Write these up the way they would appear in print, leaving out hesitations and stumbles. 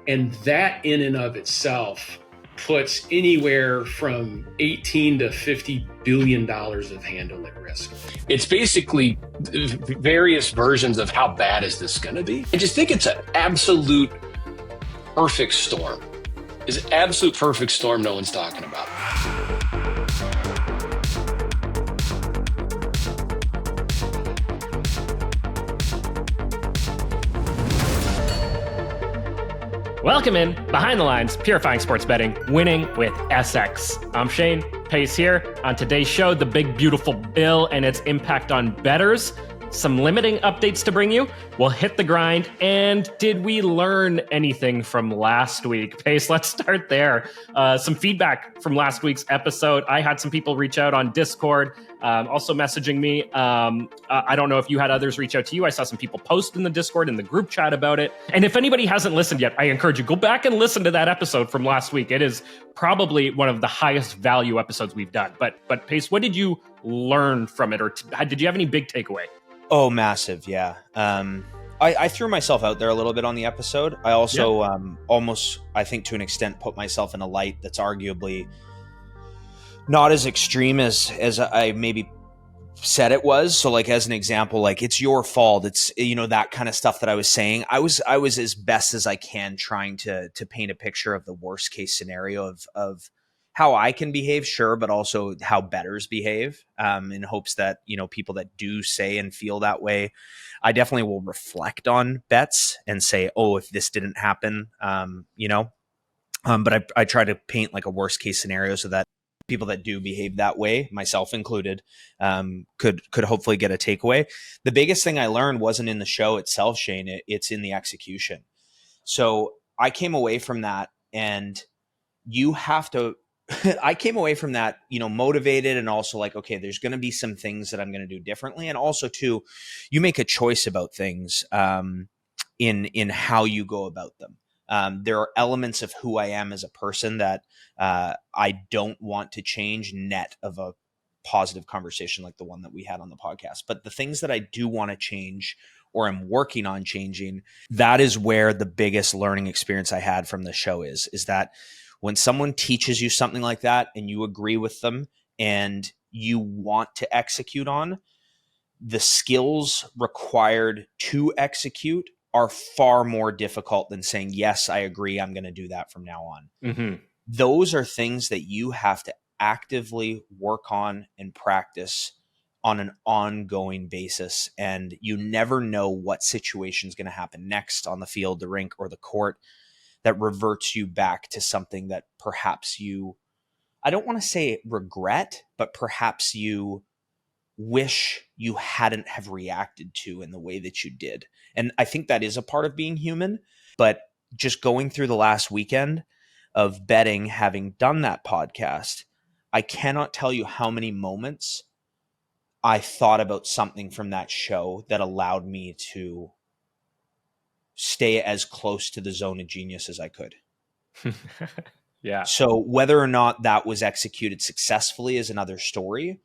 And that in and of itself puts anywhere from 18 to $50 billion of handle at risk. It's basically various versions of how bad is this going to be. I just think it's an absolute perfect storm. It's an absolute perfect storm no one's talking about. Welcome in Behind the Lines, Purifying Sports Betting, Winning with SX. I'm Shane Pace here. On today's show, the big beautiful bill and its impact on bettors. Some limiting updates to bring you. We'll hit the grind. And did we learn anything from last week? Pace, let's start there. Some feedback from last week's episode. I had some people reach out on Discord, also messaging me. I don't know if you had others reach out to you. I saw some people post in the Discord, in the group chat about it. And if anybody hasn't listened yet, I encourage you, go back and listen to that episode from last week. It is probably one of the highest value episodes we've done. But Pace, what did you learn from it? Or did you have any big takeaway? Oh, massive. Yeah. I threw myself out there a little bit on the episode. I also almost, I think to an extent, put myself in a light that's arguably not as extreme as I maybe said it was. So like, as an example, like it's your fault. It's, you know, that kind of stuff that I was saying. I was as best as I can trying to paint a picture of the worst case scenario of how I can behave, sure, but also how bettors behave, in hopes that, you know, people that do say and feel that way, I definitely will reflect on bets and say, oh, if this didn't happen, but I try to paint like a worst case scenario so that people that do behave that way, myself included, could hopefully get a takeaway. The biggest thing I learned wasn't in the show itself, Shane, it's in the execution. So I came away from that, and you have to, I came away from that, you know, motivated and also like, okay, there's going to be some things that I'm going to do differently. And also too, you make a choice about things in how you go about them. There are elements of who I am as a person that I don't want to change net of a positive conversation like the one that we had on the podcast. But the things that I do want to change or I'm working on changing, that is where the biggest learning experience I had from the show is that when someone teaches you something like that and you agree with them and you want to execute on, the skills required to execute are far more difficult than saying, yes, I agree, I'm going to do that from now on. Mm-hmm. Those are things that you have to actively work on and practice on an ongoing basis. And you never know what situation is going to happen next on the field, the rink, or the court that reverts you back to something that perhaps you, I don't want to say regret, but perhaps you wish you hadn't have reacted to in the way that you did. And I think that is a part of being human, but just going through the last weekend of betting, having done that podcast, I cannot tell you how many moments I thought about something from that show that allowed me to stay as close to the zone of genius as I could. Yeah. So whether or not that was executed successfully is another story,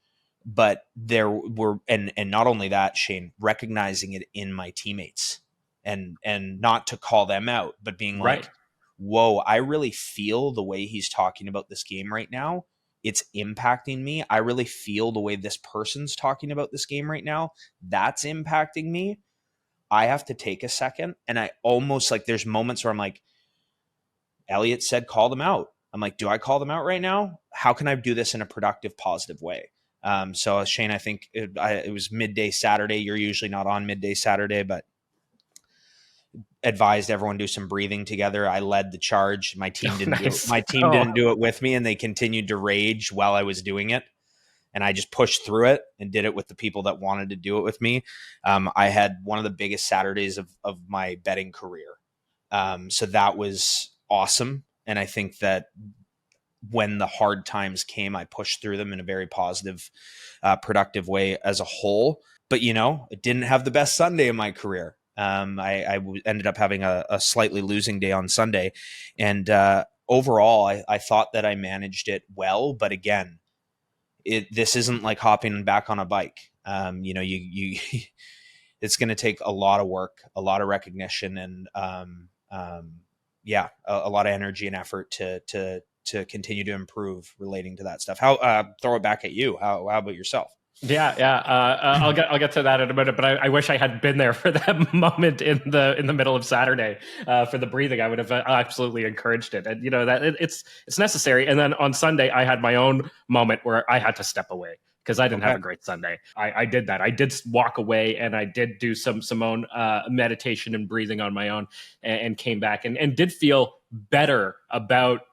but there were, and not only that, Shane, recognizing it in my teammates and not to call them out, but being like, right, whoa, I really feel the way he's talking about this game right now. It's impacting me. I really feel the way this person's talking about this game right now. That's impacting me. I have to take a second, and I almost like there's moments where I'm like, Elliot said, call them out. I'm like, do I call them out right now? How can I do this in a productive, positive way? So Shane, I think it was midday Saturday. You're usually not on midday Saturday, but advised everyone do some breathing together. I led the charge. My team didn't do it. My team didn't do it with me, and they continued to rage while I was doing it. And I just pushed through it and did it with the people that wanted to do it with me. I had one of the biggest Saturdays of my betting career. So that was awesome. And I think that when the hard times came, I pushed through them in a very positive, productive way as a whole. But, you know, it didn't have the best Sunday in my career. I ended up having a slightly losing day on Sunday. And overall, I thought that I managed it well. But again, this isn't like hopping back on a bike. You it's going to take a lot of work, a lot of recognition, and a lot of energy and effort to continue to improve relating to that stuff. How throw it back at you. How about yourself? Yeah. I'll get to that in a minute, but I wish I had been there for that moment in the middle of Saturday for the breathing. I would have absolutely encouraged it, and that it's necessary. And then on Sunday, I had my own moment where I had to step away because I didn't have a great Sunday. I did that. I did walk away, and I did do some own meditation and breathing on my own, and came back and did feel better about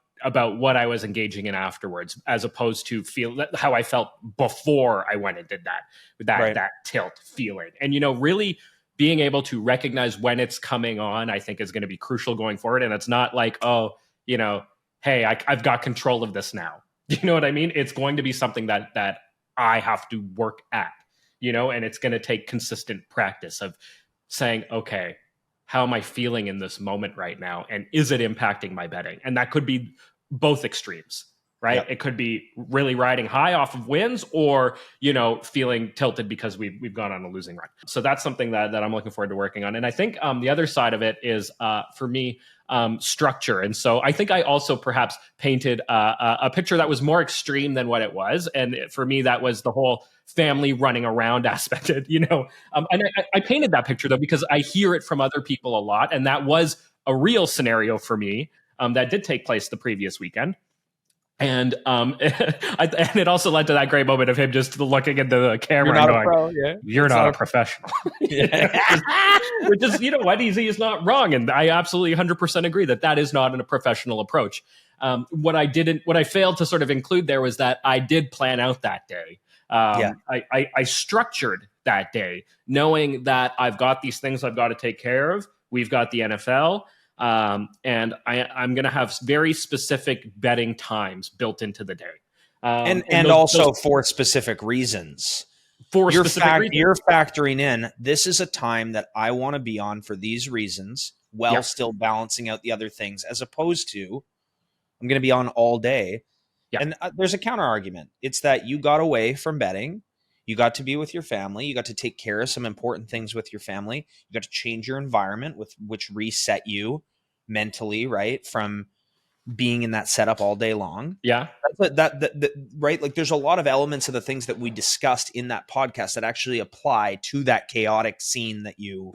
what I was engaging in afterwards, as opposed to feel how I felt before I went and did that tilt feeling. And, really being able to recognize when it's coming on, I think is going to be crucial going forward. And it's not like, hey, I've got control of this now. You know what I mean? It's going to be something that I have to work at, and it's going to take consistent practice of saying, okay, how am I feeling in this moment right now? And is it impacting my betting? And that could be both extremes, right? Yep. It could be really riding high off of wins, or, feeling tilted because we've gone on a losing run. So that's something that I'm looking forward to working on. And I think the other side of it is, for me, structure. And so I think I also perhaps painted a picture that was more extreme than what it was. And for me, that was the whole family running around aspect. And I painted that picture though, because I hear it from other people a lot. And that was a real scenario for me that did take place the previous weekend. And and it also led to that great moment of him just looking into the camera and going, "You're not a professional." Which is, what, he's not wrong, and I absolutely 100% agree that is not a professional approach. What I failed to sort of include there was that I did plan out that day. I structured that day, knowing that I've got these things I've got to take care of. We've got the NFL. And I'm going to have very specific betting times built into the day. And also for specific reasons. You're factoring in, this is a time that I want to be on for these reasons, while still balancing out the other things, as opposed to, I'm going to be on all day. Yep. And there's a counter argument. It's that you got away from betting. You got to be with your family. You got to take care of some important things with your family. You got to change your environment, which reset you mentally, right? From being in that setup all day long. Yeah. That right. Like, there's a lot of elements of the things that we discussed in that podcast that actually apply to that chaotic scene that you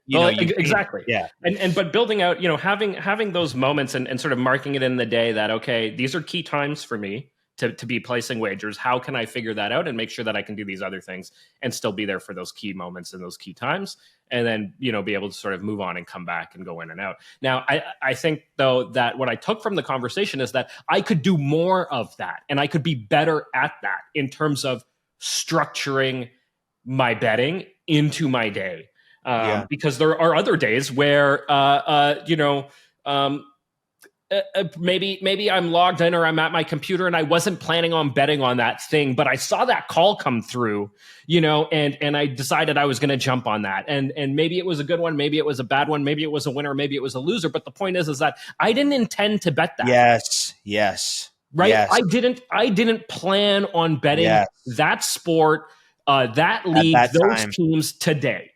exactly. Yeah. But building out, having those moments and sort of marking it in the day that, okay, these are key times for me to be placing wagers. How can I figure that out and make sure that I can do these other things and still be there for those key moments and those key times, and then, be able to sort of move on and come back and go in and out. Now, I think though that what I took from the conversation is that I could do more of that, and I could be better at that in terms of structuring my betting into my day. Because there are other days where, maybe I'm logged in or I'm at my computer and I wasn't planning on betting on that thing, but I saw that call come through, and I decided I was going to jump on that. And maybe it was a good one. Maybe it was a bad one. Maybe it was a winner. Maybe it was a loser. But the point is that I didn't intend to bet that. Yes. Right. Yes. I didn't plan on betting that sport, that league, those teams today.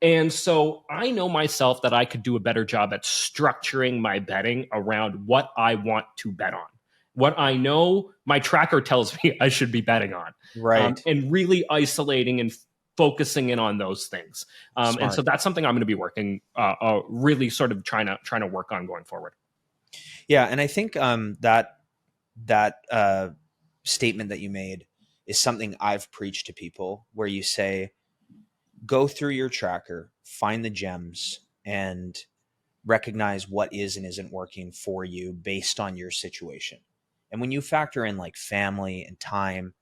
And so I know myself that I could do a better job at structuring my betting around what I want to bet on, what I know my tracker tells me I should be betting on, right? And really isolating and focusing in on those things. And so that's something I'm going to be working, really sort of trying to work on going forward. Yeah, and I think that statement that you made is something I've preached to people, where you say, go through your tracker, find the gems, and recognize what is and isn't working for you based on your situation. And when you factor in like family and time,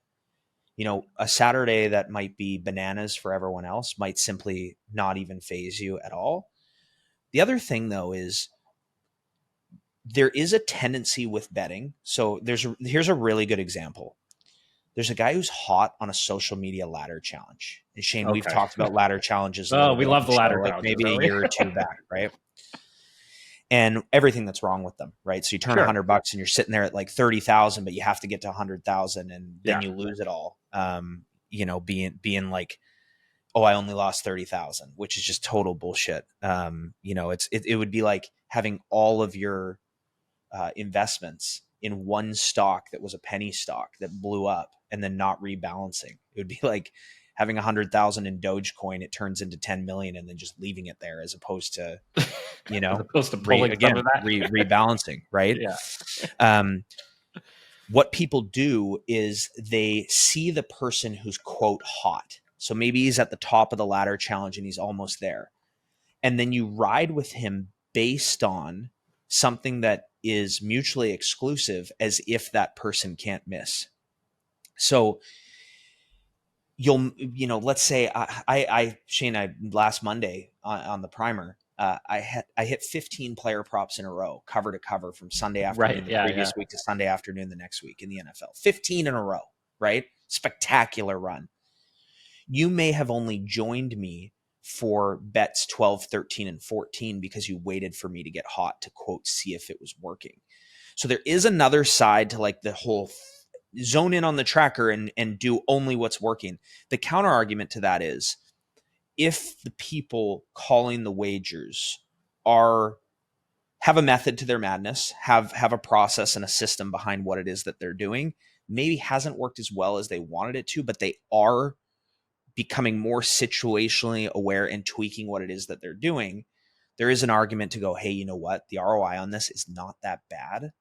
a Saturday that might be bananas for everyone else might simply not even faze you at all. The other thing though is there is a tendency with betting. So here's a really good example. There's a guy who's hot on a social media ladder challenge. And Shane, we've talked about ladder challenges. Oh, we love the ladder challenges. Maybe a year or two back, right? And everything that's wrong with them, right? So you turn $100 and you're sitting there at like 30,000, but you have to get to 100,000, and then you lose it all. Being like, oh, I only lost 30,000, which is just total bullshit. It would be like having all of your investments in one stock that was a penny stock that blew up and then not rebalancing. It would be like having 100,000 in Dogecoin, it turns into 10 million and then just leaving it there, as opposed to, you know, As opposed to pulling some of that. rebalancing, right? Yeah. What people do is they see the person who's quote hot. So maybe he's at the top of the ladder challenge and he's almost there. And then you ride with him based on something that is mutually exclusive, as if that person can't miss. So let's say Shane, last Monday on the primer, I hit 15 player props in a row, cover to cover, from Sunday afternoon the previous week to Sunday afternoon the next week in the NFL. 15 in a row, right? Spectacular run. You may have only joined me for bets 12, 13, and 14 because you waited for me to get hot to quote see if it was working. So there is another side to like the whole zone in on the tracker and do only what's working. The counter argument to that is, if the people calling the wagers have a method to their madness, have a process and a system behind what it is that they're doing, maybe hasn't worked as well as they wanted it to, but they are becoming more situationally aware and tweaking what it is that they're doing, there is an argument to go, hey, you know what? The ROI on this is not that bad. It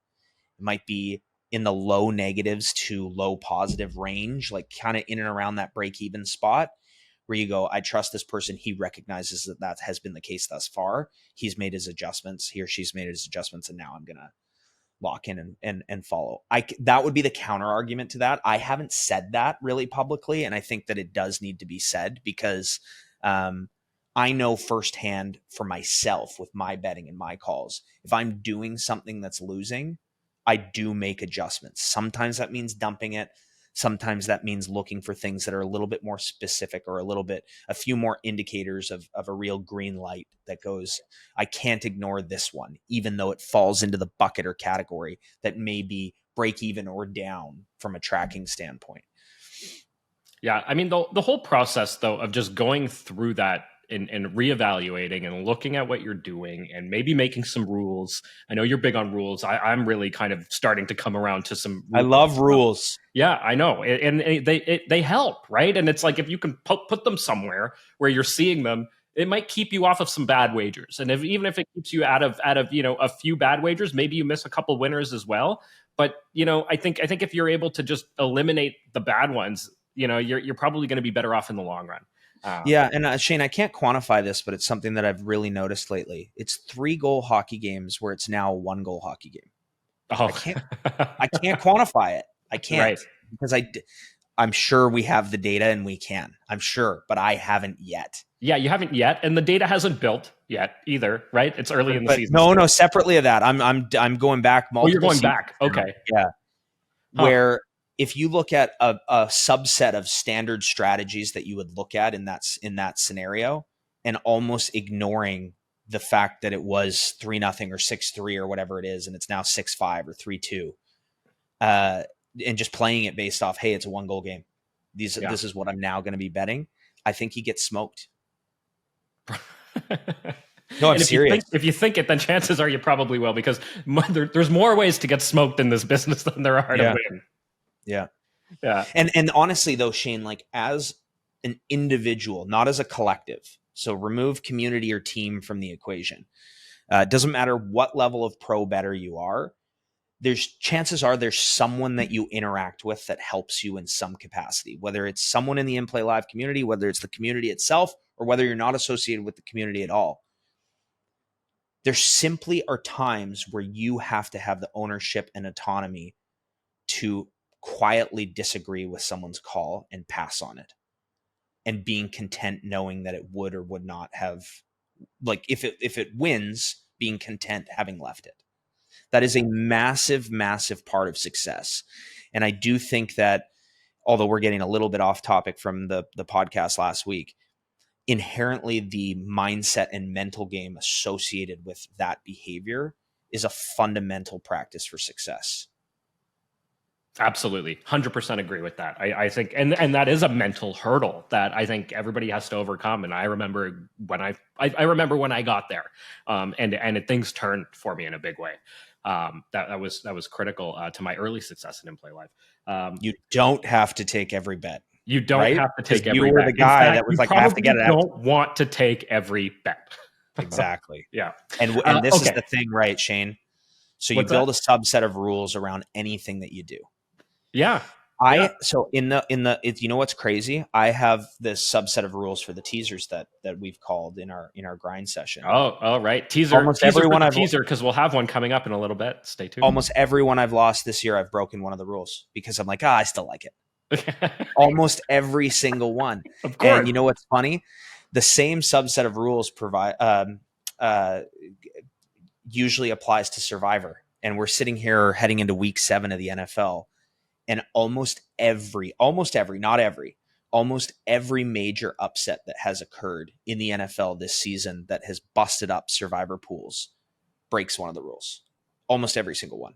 might be in the low negatives to low positive range, like kind of in and around that break-even spot, where you go, I trust this person. He recognizes that has been the case thus far. He's made his adjustments. He or she's made his adjustments, and now I'm going to lock in and follow. That would be the counter argument to that. I haven't said that really publicly, and I think that it does need to be said, because I know firsthand for myself with my betting and my calls, if I'm doing something that's losing, I do make adjustments. Sometimes that means dumping it. Sometimes that means looking for things that are a little bit more specific, or a few more indicators of a real green light that goes, I can't ignore this one, even though it falls into the bucket or category that may be break even or down from a tracking standpoint. Yeah. I mean, the whole process, though, of just going through that and reevaluating and looking at what you're doing and maybe making some rules. I know you're big on rules. I'm really kind of starting to come around to some. I love rules. Yeah, I know. And they help, right? And it's like, if you can put them somewhere where you're seeing them, it might keep you off of some bad wagers. And even if it keeps you out of a few bad wagers, maybe you miss a couple winners as well. But I think if you're able to just eliminate the bad ones, you're probably going to be better off in the long run. Yeah, and Shane, I can't quantify this, but it's something that I've really noticed lately. It's 3-goal hockey games where it's now a 1-goal hockey game. Oh. I can't quantify it. I can't, right. Because I'm sure we have the data and we can. I'm sure, but I haven't yet. Yeah, you haven't yet, and the data hasn't built yet either, right? It's early in the season. No, separately of that, I'm going back multiple. Oh, you're going back. Okay. Yeah. Where if you look at a subset of standard strategies that you would look at in that scenario, and almost ignoring the fact that it was 3-0 or 6-3 or whatever it is, and it's now 6-5 or 3-2, and just playing it based off, hey, it's a 1-goal game. This is what I'm now going to be betting. I think he gets smoked. No, I'm serious. If you think it, then chances are you probably will, because there's more ways to get smoked in this business than there are to win. Yeah. Yeah. And honestly though, Shane, like as an individual, not as a collective. So remove community or team from the equation. It doesn't matter what level of pro bettor you are. Chances are there's someone that you interact with that helps you in some capacity, whether it's someone in the inplayLIVE community, whether it's the community itself, or whether you're not associated with the community at all. There simply are times where you have to have the ownership and autonomy to quietly disagree with someone's call and pass on it, and being content knowing that it would or would not have, like if it wins, being content having left it. That is a massive, massive part of success. And I do think that, although we're getting a little bit off topic from the podcast last week, inherently the mindset and mental game associated with that behavior is a fundamental practice for success. Absolutely. 100% agree with that. I think, and that is a mental hurdle that I think everybody has to overcome. And I remember when I remember when I got there, and things turned for me in a big way. That was critical to my early success in inplayLIVE. You don't have to take every bet. You don't right? have to take every bet. You were the guy fact, that was like, I have to get it out. You don't want to take every bet. Exactly. Yeah. And this is the thing, right, Shane? So you build a subset of rules around anything that you do. Yeah. So in the you know what's crazy? I have this subset of rules for the teasers that we've called in our grind session. Oh, right. Teaser. Almost everyone I've teaser, because we'll have one coming up in a little bit. Stay tuned. Almost everyone I've lost this year, I've broken one of the rules because I'm like, I still like it. Almost every single one. Of course. And you know what's funny? The same subset of rules usually applies to Survivor. And we're sitting here heading into week 7 of the NFL. And almost every major upset that has occurred in the NFL this season that has busted up Survivor pools breaks one of the rules. Almost every single one.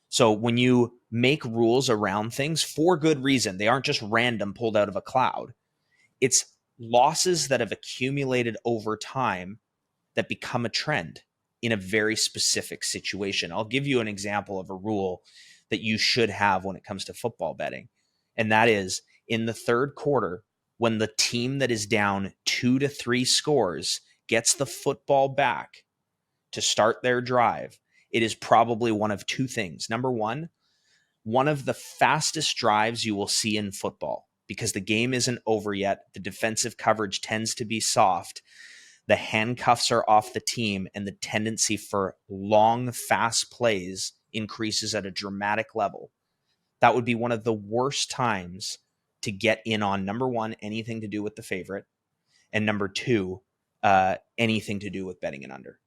So when you make rules around things for good reason, they aren't just random pulled out of a cloud. It's losses that have accumulated over time that become a trend in a very specific situation. I'll give you an example of a rule that you should have when it comes to football betting. And that is in the third quarter, when the team that is down 2 to 3 scores gets the football back to start their drive, it is probably one of two things. Number one of the fastest drives you will see in football because the game isn't over yet. The defensive coverage tends to be soft. The handcuffs are off the team, and the tendency for long, fast plays increases at a dramatic level. That would be one of the worst times to get in on, number one, anything to do with the favorite, and number two, anything to do with betting an under.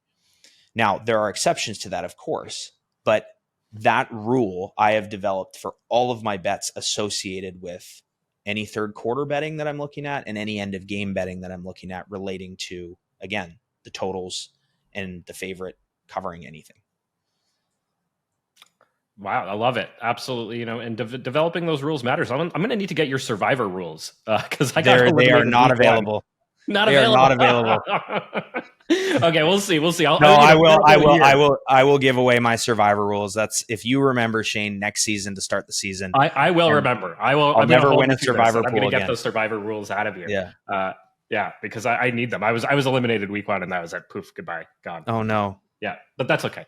Now, there are exceptions to that, of course, but that rule I have developed for all of my bets associated with any third quarter betting that I'm looking at and any end of game betting that I'm looking at relating to, again, the totals and the favorite covering anything. Wow, I love it. Absolutely. And developing those rules matters. I'm going to need to get your Survivor rules because they are not available. Not available. Okay, we'll see. I will give away my Survivor rules. That's if you remember, Shane, next season to start the season. I will remember. I'll never win a Survivor pool. I'm going to get those Survivor rules out of you. Yeah. Because I need them. I was eliminated week 1, and that was it. Poof, goodbye, gone. Oh no. Yeah, but that's okay.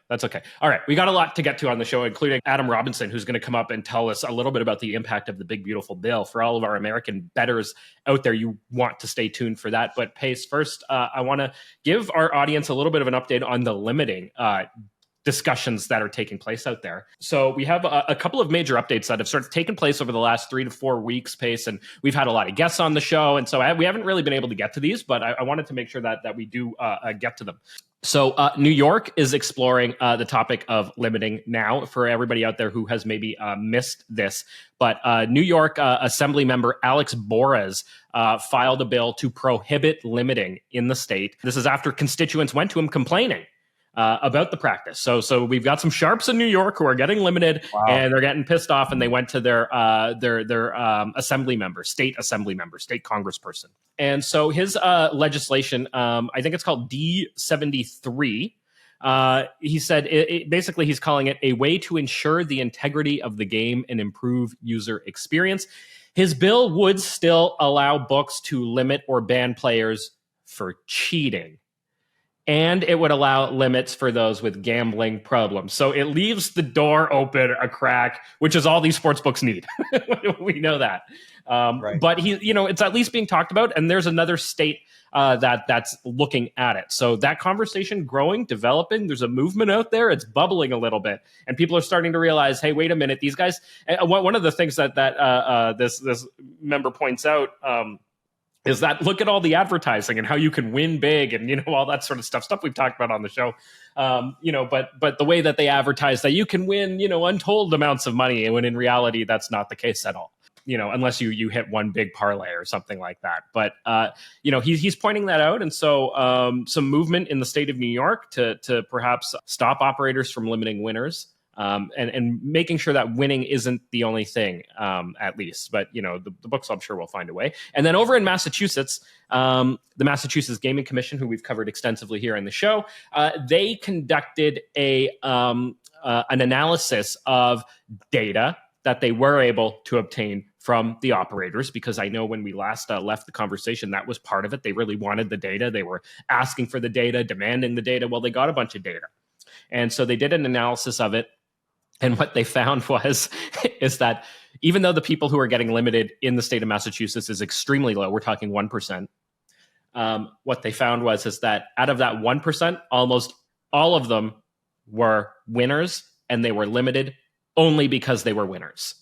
All right, we got a lot to get to on the show, including Adam Robinson, who's going to come up and tell us a little bit about the impact of the big, beautiful bill. For all of our American bettors out there, you want to stay tuned for that. But Pace, first, I want to give our audience a little bit of an update on the limiting discussions that are taking place out there. So we have a couple of major updates that have sort of taken place over the last 3 to 4 weeks, Pace, and we've had a lot of guests on the show. And so we haven't really been able to get to these, but I wanted to make sure that we do get to them. So New York is exploring the topic of limiting now for everybody out there who has maybe missed this. But New York Assembly member Alex Borres filed a bill to prohibit limiting in the state. This is after constituents went to him complaining about the practice. So we've got some sharps in New York who are getting limited. Wow. And they're getting pissed off, and they went to their assembly member, state congressperson. And so his legislation, I think it's called D73. He said basically he's calling it a way to ensure the integrity of the game and improve user experience. His bill would still allow books to limit or ban players for cheating. And it would allow limits for those with gambling problems. So it leaves the door open a crack, which is all these sports books need. We know that. Right. But it's at least being talked about. And there's another state that's looking at it. So that conversation growing, developing, there's a movement out there. It's bubbling a little bit. And people are starting to realize, hey, wait a minute, these guys. One of the things that this member points out is that look at all the advertising and how you can win big and, all that sort of stuff we've talked about on the show. But the way that they advertise that you can win, untold amounts of money, when in reality, that's not the case at all. Unless you hit one big parlay or something like that. But, he's pointing that out. And so some movement in the state of New York to perhaps stop operators from limiting winners and making sure that winning isn't the only thing, at least. But, the books, I'm sure, will find a way. And then over in Massachusetts, the Massachusetts Gaming Commission, who we've covered extensively here in the show, they conducted an analysis of data that they were able to obtain from the operators, because I know when we last left the conversation, that was part of it. They really wanted the data. They were asking for the data, demanding the data. Well, they got a bunch of data. And so they did an analysis of it. And what they found is that even though the people who are getting limited in the state of Massachusetts is extremely low, we're talking 1%. What they found is that out of that 1%, almost all of them were winners, and they were limited only because they were winners.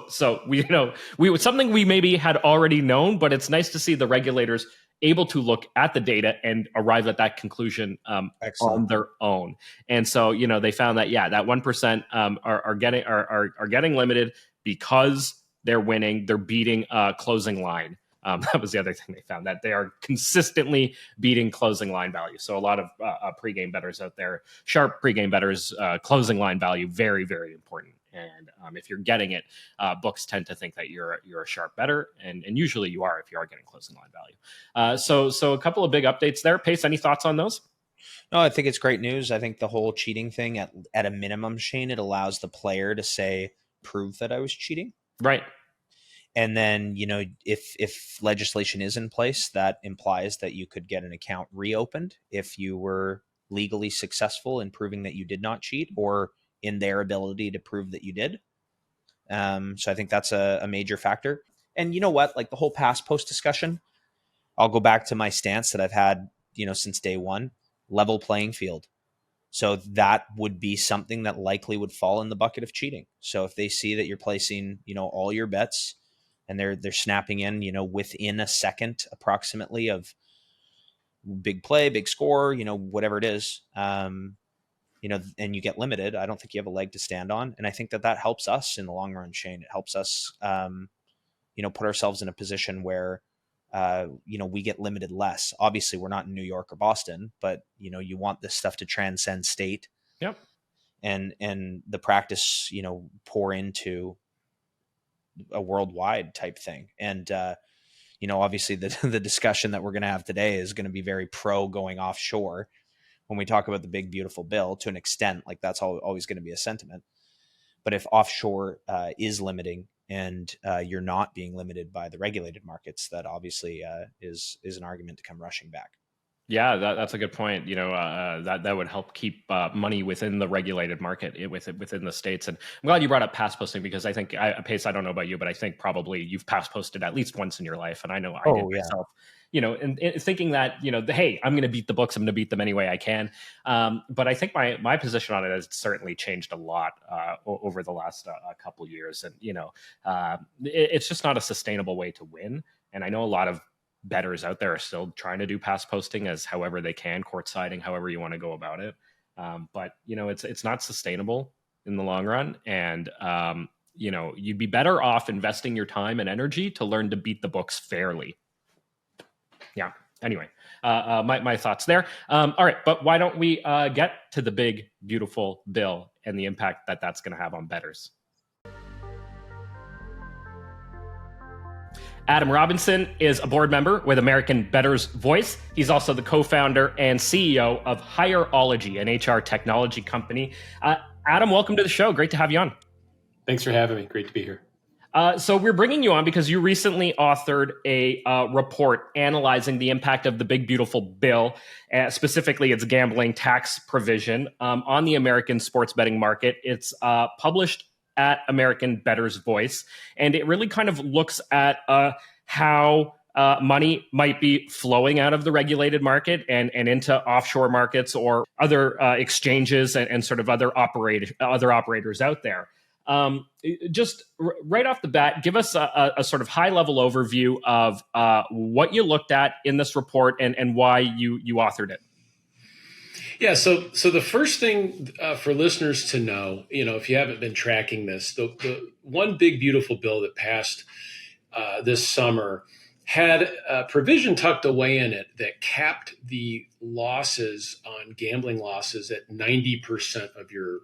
So we something we maybe had already known, but it's nice to see the regulators able to look at the data and arrive at that conclusion on their own. And so, they found that, that 1% are getting limited because they're winning, they're beating closing line. That was the other thing they found, that they are consistently beating closing line value. So a lot of pregame bettors out there, sharp pregame bettors, closing line value, very, very important. And if you're getting it, books tend to think that you're a sharp bettor, and usually you are if you are getting closing line value. So a couple of big updates there. Pace, any thoughts on those? No, I think it's great news. I think the whole cheating thing, at a minimum, Shane, it allows the player to say, prove that I was cheating. Right. And then, if legislation is in place, that implies that you could get an account reopened if you were legally successful in proving that you did not cheat, or in their ability to prove that you did. So I think that's a major factor. And you know what? Like the whole pass post discussion, I'll go back to my stance that I've had, since day one: level playing field. So that would be something that likely would fall in the bucket of cheating. So if they see that you're placing, all your bets, and they're snapping in, within a second approximately of big play, big score, whatever it is, and you get limited, I don't think you have a leg to stand on. And I think that helps us in the long run, Shane. It helps us, put ourselves in a position where, we get limited less. Obviously, we're not in New York or Boston, but, you want this stuff to transcend state. Yep. And the practice, pour into a worldwide type thing. And, obviously the discussion that we're going to have today is going to be very pro going offshore. When we talk about the big, beautiful bill, to an extent, like that's always going to be a sentiment. But if offshore is limiting, and you're not being limited by the regulated markets, that obviously is an argument to come rushing back. Yeah, that's a good point. That would help keep money within the regulated market within the states. And I'm glad you brought up pass posting, because I think, Pace, I don't know about you, but I think probably you've pass posted at least once in your life, and I know I did myself. And thinking that, hey, I'm going to beat the books, I'm going to beat them any way I can. But I think my position on it has certainly changed a lot over the last couple years. And, it's just not a sustainable way to win. And I know a lot of bettors out there are still trying to do pass posting as however they can, court siding, however you want to go about it. But, it's not sustainable in the long run. And, you'd be better off investing your time and energy to learn to beat the books fairly. Yeah. Anyway, my thoughts there. All right. But why don't we get to the big, beautiful bill and the impact that that's going to have on bettors? Adam Robinson is a board member with American Bettors Voice. He's also the co-founder and CEO of Hireology, an HR technology company. Adam, welcome to the show. Great to have you on. Thanks for having me. Great to be here. So we're bringing you on because you recently authored a report analyzing the impact of the big, beautiful bill, specifically its gambling tax provision, on the American sports betting market. It's published at American Bettors Voice, and it really kind of looks at how money might be flowing out of the regulated market and into offshore markets or other exchanges and sort of other operators out there. Just right off the bat, give us a sort of high-level overview of what you looked at in this report and why you authored it. Yeah, so the first thing for listeners to know, if you haven't been tracking this, the one big, beautiful bill that passed this summer had a provision tucked away in it that capped the losses on gambling losses at 90% of your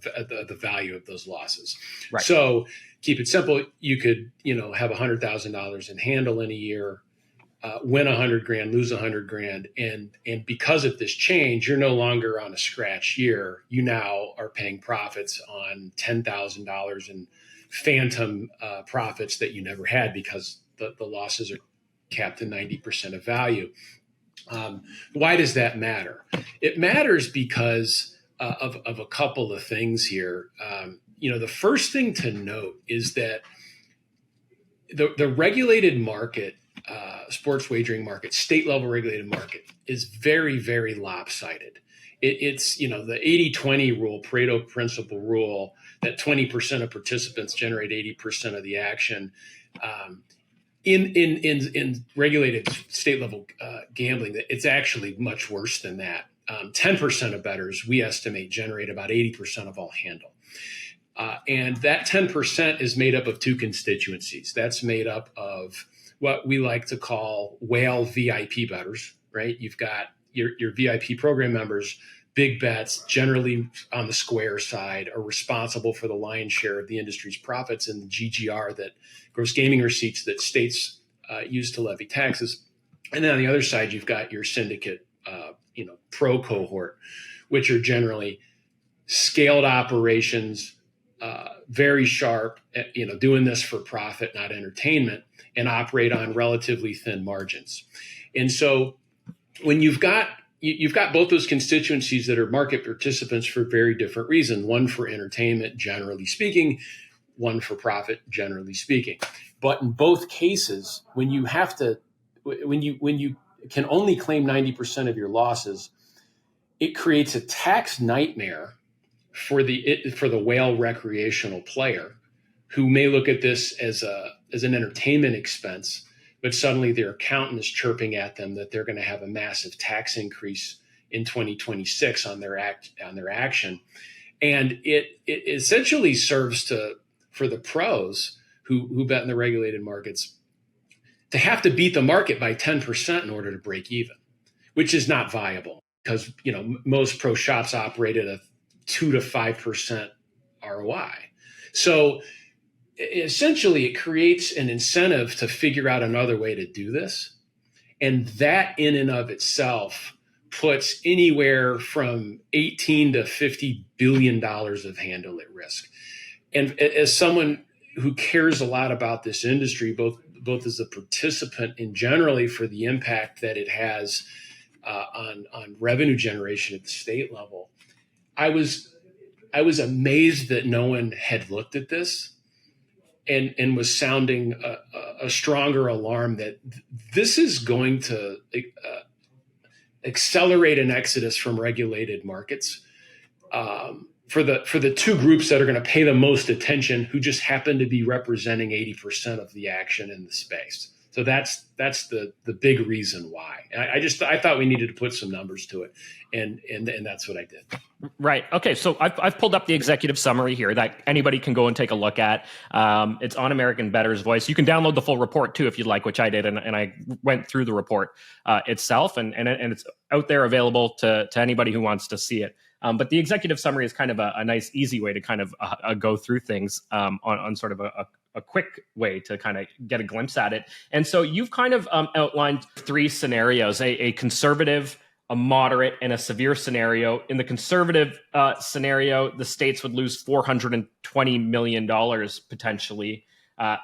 the value of those losses. Right. So keep it simple. You could, have $100,000 in handle in a year, win 100 grand, lose 100 grand. And because of this change, you're no longer on a scratch year. You now are paying profits on $10,000 in phantom profits that you never had because the losses are capped to 90% of value. Why does that matter? It matters because of a couple of things here. The first thing to note is that the regulated market, sports wagering market, state level regulated market, is very, very lopsided. It's the 80-20 rule, Pareto principle rule, that 20% of participants generate 80% of the action. In regulated state level gambling, it's actually much worse than that. 10% of bettors, we estimate, generate about 80% of all handle. And that 10% is made up of two constituencies. That's made up of what we like to call whale VIP bettors, right? You've got your VIP program members, big bets, generally on the square side, are responsible for the lion's share of the industry's profits and the GGR, that gross gaming receipts, that states use to levy taxes. And then on the other side, you've got your syndicate, pro cohort, which are generally scaled operations, very sharp, doing this for profit, not entertainment, and operate on relatively thin margins. And so when you've got both those constituencies that are market participants for very different reasons, one for entertainment, generally speaking, one for profit, generally speaking. But in both cases, when you can only claim 90% of your losses, it creates a tax nightmare for the whale recreational player, who may look at this as an entertainment expense, but suddenly their accountant is chirping at them that they're going to have a massive tax increase in 2026 on their action. And it essentially serves for the pros who bet in the regulated markets to have to beat the market by 10% in order to break even, which is not viable, because most pro shops operate at a 2 to 5% ROI. So essentially, it creates an incentive to figure out another way to do this. And that in and of itself puts anywhere from 18 to $50 billion of handle at risk. And as someone who cares a lot about this industry, both as a participant and generally for the impact that it has on revenue generation at the state level, I was amazed that no one had looked at this and was sounding a stronger alarm that this is going to accelerate an exodus from regulated markets for the two groups that are going to pay the most attention, who just happen to be representing 80% of the action in the space. So that's the big reason why. I thought we needed to put some numbers to it, and that's what I did. Right. Okay. So I've pulled up the executive summary here that anybody can go and take a look at. It's on American Bettor's Voice. You can download the full report too if you'd like, which I did, and I went through the report itself, and it's out there available to anybody who wants to see it. But the executive summary is kind of a nice, easy way to kind of go through things on sort of a quick way to kind of get a glimpse at it. And so you've kind of outlined three scenarios: a conservative, a moderate, and a severe scenario. In the conservative scenario, the states would lose $420 million potentially.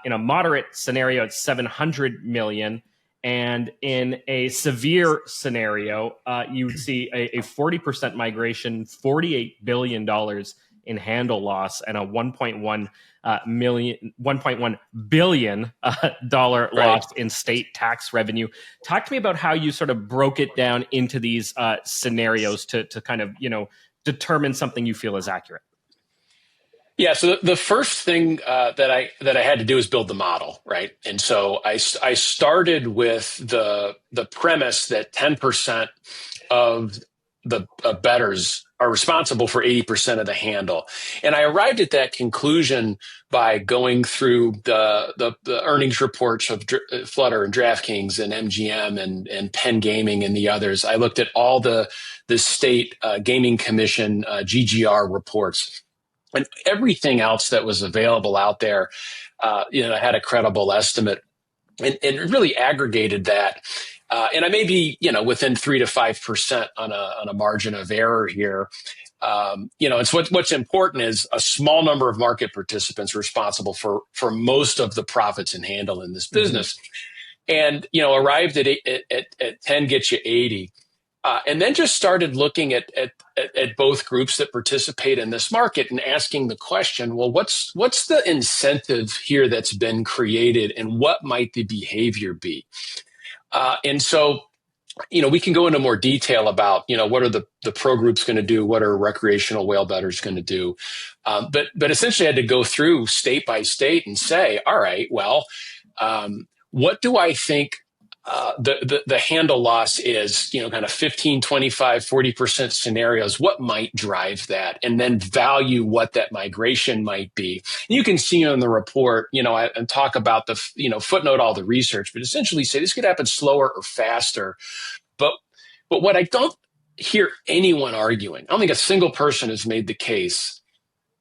In a moderate scenario, it's $700 million. And in a severe scenario, you would see a 40% migration, $48 billion in handle loss, and a $1.1 billion loss in state tax revenue. Talk to me about how you sort of broke it down into these scenarios to kind of determine something you feel is accurate. Yeah. So the first thing that I had to do is build the model, right? And so I started with the premise that 10% of bettors are responsible for 80% of the handle. And I arrived at that conclusion by going through the earnings reports of Flutter and DraftKings and MGM and Penn Gaming and the others. I looked at all the state gaming commission GGR reports and everything else that was available out there. Had a credible estimate and really aggregated that. And I may be, within 3 to 5% on a margin of error here. It's what's important is a small number of market participants responsible for most of the profits and handle in this business. And, arrived at 10 gets you 80. And then just started looking at both groups that participate in this market and asking the question, well, what's the incentive here that's been created and what might the behavior be? And so, we can go into more detail about, what are the pro groups going to do? What are recreational whale bettors going to do? But essentially I had to go through state by state and say, all right, well, what do I think the handle loss is, kind of 15, 25, 40% scenarios, what might drive that? And then value what that migration might be. And you can see in the report, and talk about the, footnote all the research, but essentially say this could happen slower or faster. But what I don't hear anyone arguing, I don't think a single person has made the case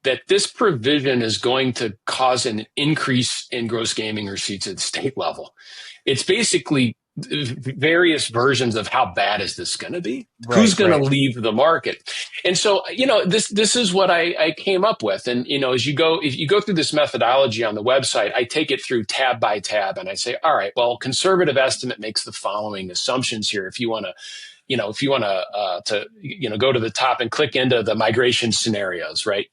that this provision is going to cause an increase in gross gaming receipts at the state level. It's basically various versions of how bad is this going to be? Who's going to leave the market? And so, this is what I came up with. And, if you go through this methodology on the website, I take it through tab by tab and I say, all right, well, conservative estimate makes the following assumptions here. If you want to, go to the top and click into the migration scenarios, right?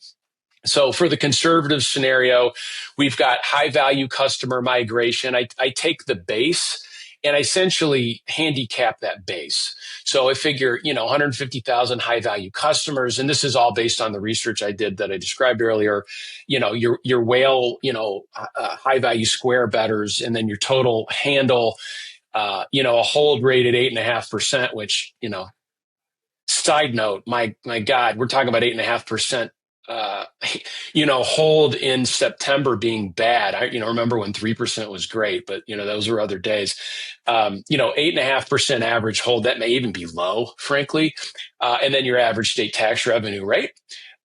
So for the conservative scenario, we've got high value customer migration. I take the base and I essentially handicap that base. So I figure, 150,000 high value customers. And this is all based on the research I did that I described earlier, your whale, high value square bettors, and then your total handle, a hold rate at 8.5%, which, side note, my God, we're talking about 8.5%. Hold in September being bad. I, remember when 3% was great, but, those were other days. 8.5% average hold, that may even be low, frankly. And then your average state tax revenue rate.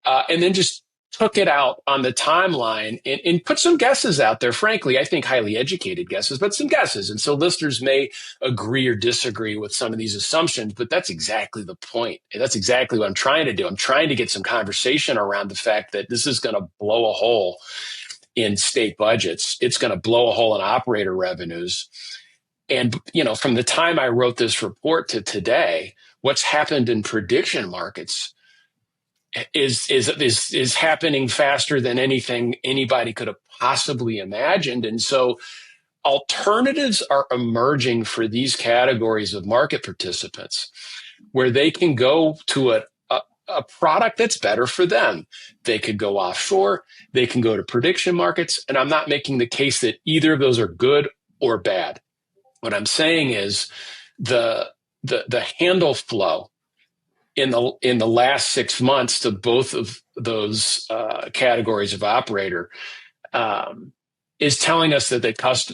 And then just took it out on the timeline and put some guesses out there. Frankly, I think highly educated guesses, but some guesses. And so listeners may agree or disagree with some of these assumptions, but that's exactly the point. And that's exactly what I'm trying to do. I'm trying to get some conversation around the fact that this is going to blow a hole in state budgets. It's going to blow a hole in operator revenues. And, from the time I wrote this report to today, what's happened in prediction markets is happening faster than anything anybody could have possibly imagined. And so alternatives are emerging for these categories of market participants where they can go to a product that's better for them. They could go offshore, they can go to prediction markets. And I'm not making the case that either of those are good or bad. What I'm saying is the handle flow in the last 6 months to both of those categories of operator is telling us that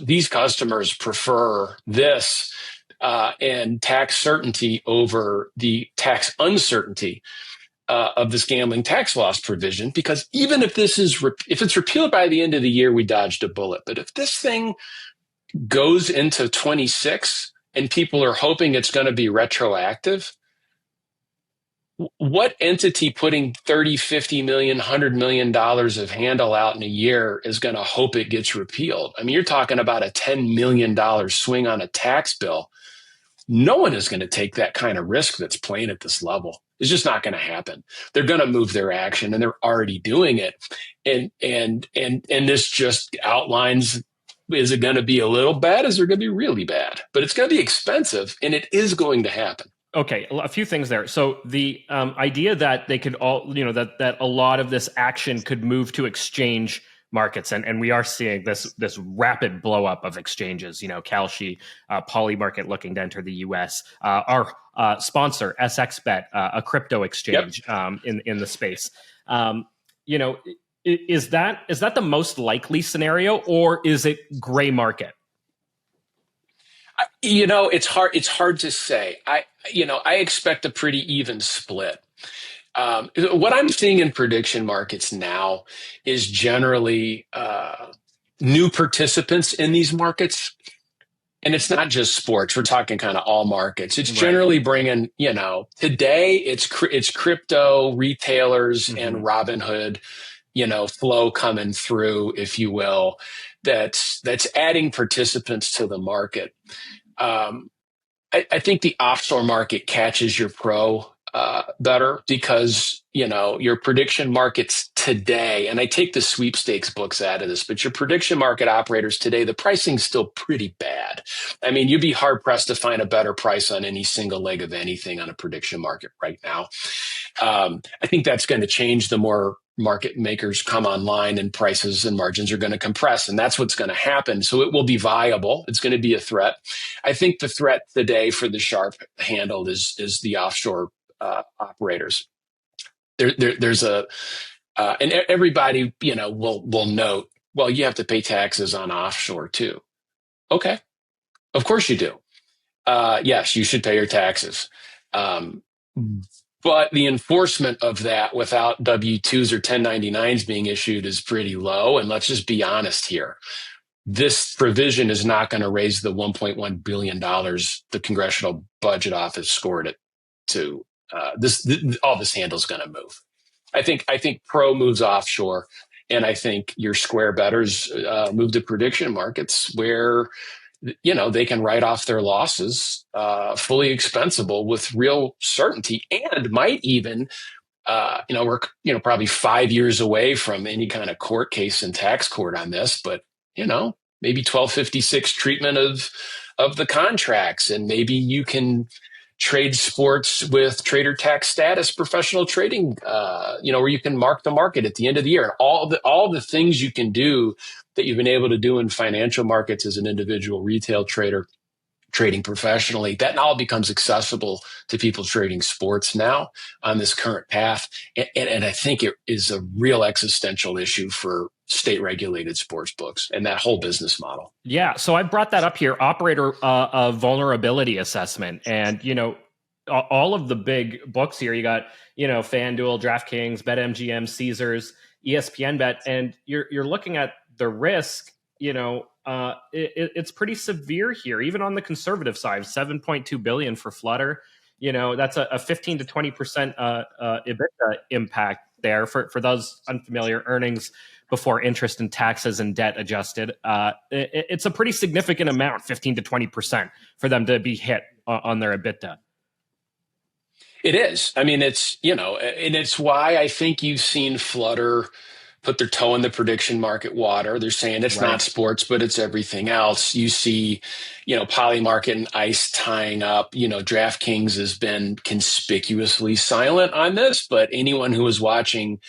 these customers prefer this and tax certainty over the tax uncertainty of this gambling tax loss provision. Because even if if it's repealed by the end of the year, we dodged a bullet. But if this thing goes into 26 and people are hoping it's going to be retroactive, what entity putting 30, 50 million, $100 million of handle out in a year is going to hope it gets repealed? I mean, you're talking about a $10 million swing on a tax bill. No one is going to take that kind of risk that's playing at this level. It's just not going to happen. They're going to move their action, and they're already doing it. And this just outlines, is it going to be a little bad? Is it going to be really bad? But it's going to be expensive, and it is going to happen. Okay, a few things there. So the idea that they could all, that a lot of this action could move to exchange markets, and we are seeing this rapid blow up of exchanges. Kalshi, Poly Market looking to enter the U.S. Our sponsor SXBet, a crypto exchange in the space. You know, is that the most likely scenario, or is it gray market? You know, it's hard to say. I expect a pretty even split. What I'm seeing in prediction markets now is generally new participants in these markets. And it's not just sports. We're talking kind of all markets. It's generally bringing, today it's crypto retailers and Robinhood, flow coming through, if you will, that's adding participants to the market. I think the offshore market catches your pro better because, your prediction markets today, and I take the sweepstakes books out of this, but your prediction market operators today, the pricing's still pretty bad. I mean, you'd be hard pressed to find a better price on any single leg of anything on a prediction market right now. I think that's going to change the more market makers come online and prices and margins are going to compress, and that's what's going to happen. So it will be viable. It's going to be a threat. I think the threat today for the sharp handle is the offshore operators. There's and everybody will note, well, you have to pay taxes on offshore too. Okay, of course you do. Yes, you should pay your taxes. But the enforcement of that without W-2s or 1099s being issued is pretty low. And let's just be honest here. This provision is not going to raise the $1.1 billion the Congressional Budget Office scored it to. All this handle is going to move. I think pro moves offshore, and I think your square bettors move to prediction markets where they can write off their losses fully expensible with real certainty, and might even we're probably 5 years away from any kind of court case in tax court on this, but maybe 1256 treatment of the contracts, and maybe you can trade sports with trader tax status, professional trading, where you can mark the market at the end of the year, and all the things you can do that you've been able to do in financial markets as an individual retail trader trading professionally, that all becomes accessible to people trading sports now on this current path. And I think it is a real existential issue for state regulated sports books and that whole business model. Yeah. So I brought that up here, operator vulnerability assessment. And, all of the big books here, you got, FanDuel, DraftKings, BetMGM, Caesars, ESPN Bet, and you're looking at the risk, it's pretty severe here, even on the conservative side. 7.2 billion for Flutter, that's a 15 to 20% EBITDA impact there for those unfamiliar. Earnings before interest and taxes and debt adjusted. It's a pretty significant amount, 15 to 20% for them to be hit on their EBITDA. It is. I mean, it's, and it's why I think you've seen Flutter put their toe in the prediction market water. They're saying it's not sports, but it's everything else. You see, Polymarket and ICE tying up. DraftKings has been conspicuously silent on this, but anyone who was watching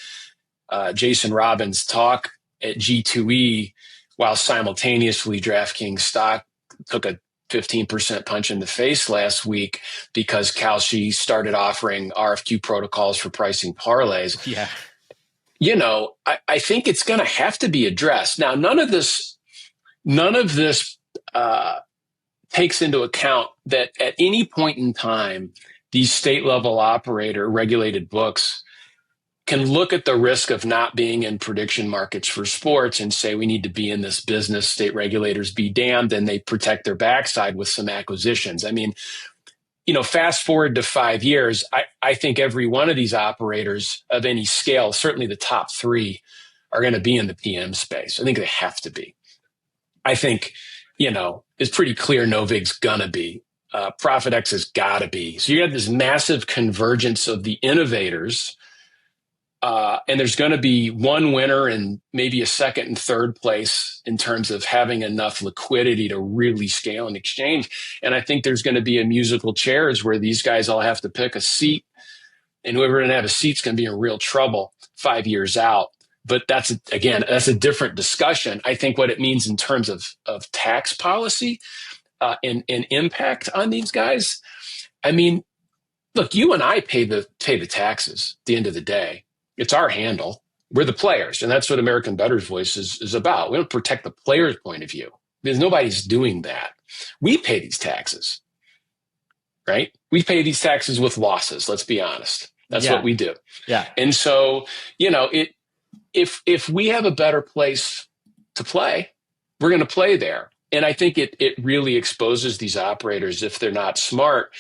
Jason Robbins talk at G2E while simultaneously DraftKings stock took a 15% punch in the face last week because Kalshi started offering RFQ protocols for pricing parlays. Yeah. I think it's going to have to be addressed. Now, none of this takes into account that at any point in time, these state level operator regulated books can look at the risk of not being in prediction markets for sports and say, we need to be in this business. State regulators be damned, and they protect their backside with some acquisitions. I mean, fast forward to 5 years, I think every one of these operators of any scale, certainly the top three, are going to be in the PM space. I think they have to be. I think, it's pretty clear Novig's going to be. ProfitX has got to be. So you have this massive convergence of the innovators, and there's going to be one winner and maybe a second and third place in terms of having enough liquidity to really scale an exchange. And I think there's going to be a musical chairs where these guys all have to pick a seat, and whoever doesn't have a seat's going to be in real trouble 5 years out. But that's a different discussion. I think what it means in terms of tax policy and impact on these guys, I mean, look, you and I pay the taxes at the end of the day. It's our handle. We're the players. And that's what American Bettors Voice is about. We don't protect the player's point of view because nobody's doing that. We pay these taxes, right? We pay these taxes with losses. Let's be honest. That's what we do. Yeah. And so, you know, if we have a better place to play, we're going to play there. And I think it really exposes these operators if they're not smart.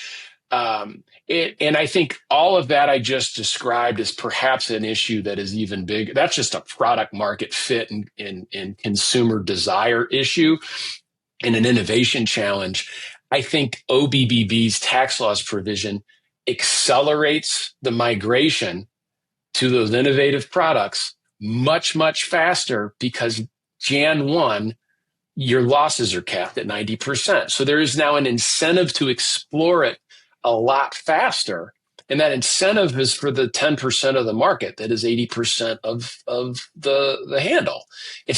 And I think all of that I just described is perhaps an issue that is even bigger. That's just a product market fit and consumer desire issue and an innovation challenge. I think OBBB's tax laws provision accelerates the migration to those innovative products much, much faster because Jan 1, your losses are capped at 90%. So there is now an incentive to explore it a lot faster. And that incentive is for the 10% of the market that is 80% of the handle.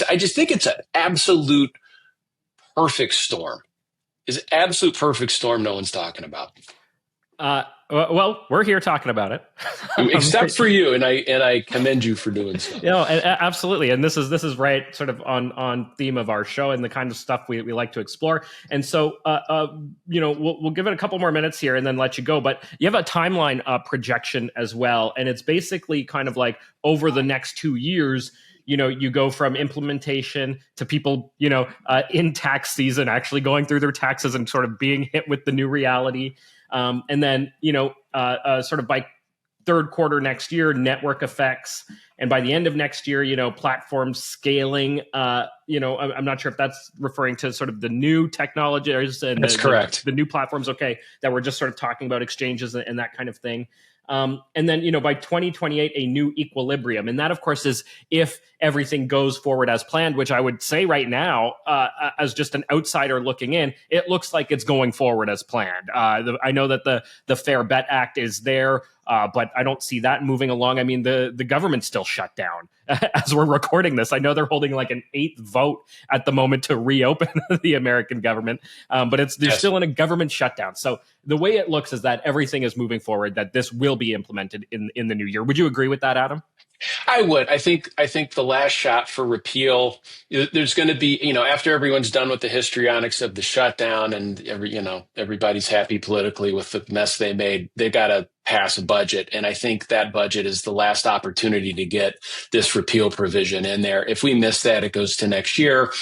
I just think it's an absolute perfect storm. It's an absolute perfect storm no one's talking about. Well, we're here talking about it, except for you, and I commend you for doing so. No, absolutely, and this is right, sort of on theme of our show and the kind of stuff we like to explore. And so, you know, we'll give it a couple more minutes here and then let you go. But you have a timeline projection as well, and it's basically kind of like over the next 2 years. You know, you go from implementation to people, you know, in tax season, actually going through their taxes and sort of being hit with the new reality. And then, you know, sort of by third quarter next year, network effects. And by the end of next year, you know, platforms scaling. You know, I'm not sure if that's referring to sort of the new technologies. And that's correct. The new platforms, okay, that we're just sort of talking about exchanges and that kind of thing. And then, you know, by 2028, a new equilibrium. And that, of course, is if everything goes forward as planned, which I would say right now, as just an outsider looking in, it looks like it's going forward as planned. I know that the Fair Bet Act is there, but I don't see that moving along. I mean, the government's still shut down as we're recording this. I know they're holding like an 8th vote at the moment to reopen the American government, but they're still in a government shutdown. So the way it looks is that everything is moving forward, that this will be implemented in the new year. Would you agree with that, Adam? I would. I think the last shot for repeal, there's going to be, you know, after everyone's done with the histrionics of the shutdown and everybody's happy politically with the mess they made, they got to pass a budget. And I think that budget is the last opportunity to get this repeal provision in there. If we miss that, it goes to next year.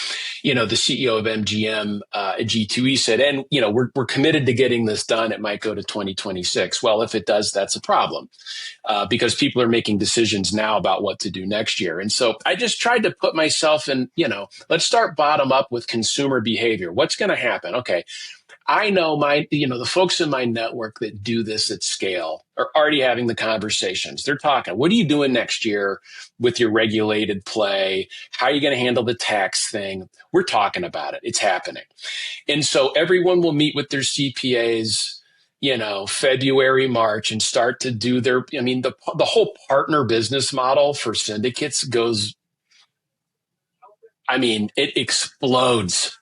You know, the CEO of MGM at G2E said, and, you know, we're committed to getting this done. It might go to 2026. Well, if it does, that's a problem because people are making decisions now about what to do next year. And so I just tried to put myself in, you know, let's start bottom up with consumer behavior. What's going to happen? Okay. I know the folks in my network that do this at scale are already having the conversations. They're talking, what are you doing next year with your regulated play? How are you going to handle the tax thing? We're talking about it. It's happening. And so everyone will meet with their CPAs, you know, February, March, and start to do the whole partner business model for syndicates goes, it explodes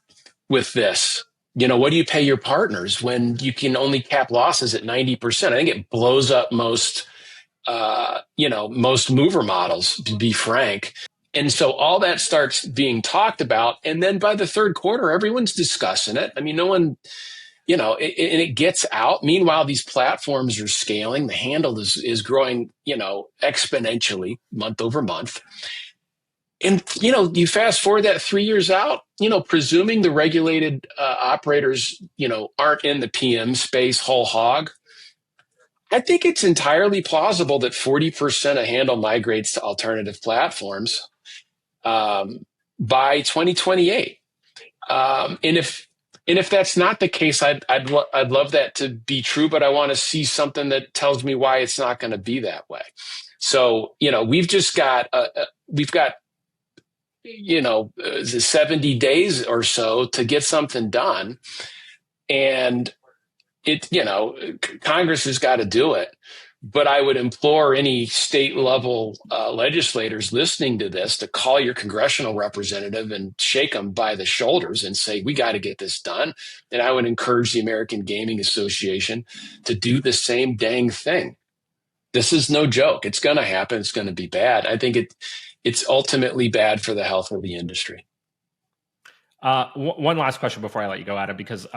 with this. You know, what do you pay your partners when you can only cap losses at 90%? I think it blows up most mover models, to be frank. And so all that starts being talked about. And then by the third quarter, everyone's discussing it. I mean, no one, you know, and it gets out. Meanwhile, these platforms are scaling. The handle is growing, you know, exponentially month over month. And, you know, you fast forward that 3 years out, you know, presuming the regulated operators, you know, aren't in the PM space whole hog, I think it's entirely plausible that 40% of handle migrates to alternative platforms by 2028. And if that's not the case, I'd love that to be true, but I want to see something that tells me why it's not going to be that way. So, you know, we've got 70 days or so to get something done. And Congress has got to do it. But I would implore any state level legislators listening to this to call your congressional representative and shake them by the shoulders and say, we got to get this done. And I would encourage the American Gaming Association to do the same dang thing. This is no joke. It's going to happen. It's going to be bad. I think it's ultimately bad for the health of the industry. One last question before I let you go, Adam, because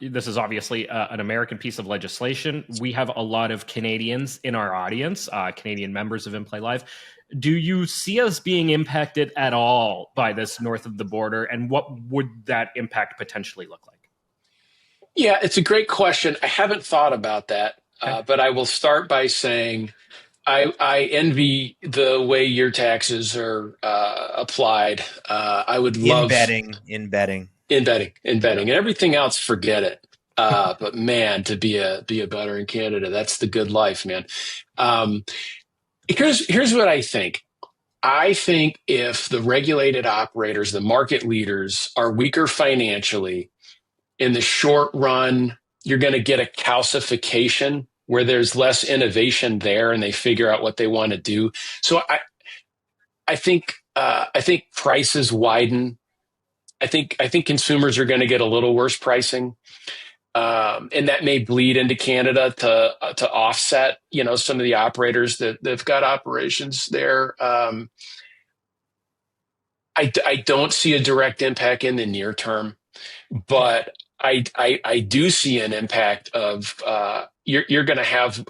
this is obviously an American piece of legislation. We have a lot of Canadians in our audience, Canadian members of inplayLIVE. Do you see us being impacted at all by this north of the border, and what would that impact potentially look like? Yeah, it's a great question. I haven't thought about that, but I will start by saying I envy the way your taxes are applied. I would love in betting, and everything else. Forget it. But man, to be a bettor in Canada, that's the good life, man. Here's what I think. I think if the regulated operators, the market leaders, are weaker financially, in the short run, you're going to get a calcification where there's less innovation there, and they figure out what they want to do. So I think prices widen. I think consumers are going to get a little worse pricing, and that may bleed into Canada to offset, some of the operators that've got operations there. I don't see a direct impact in the near term, but I do see an impact of you're going to have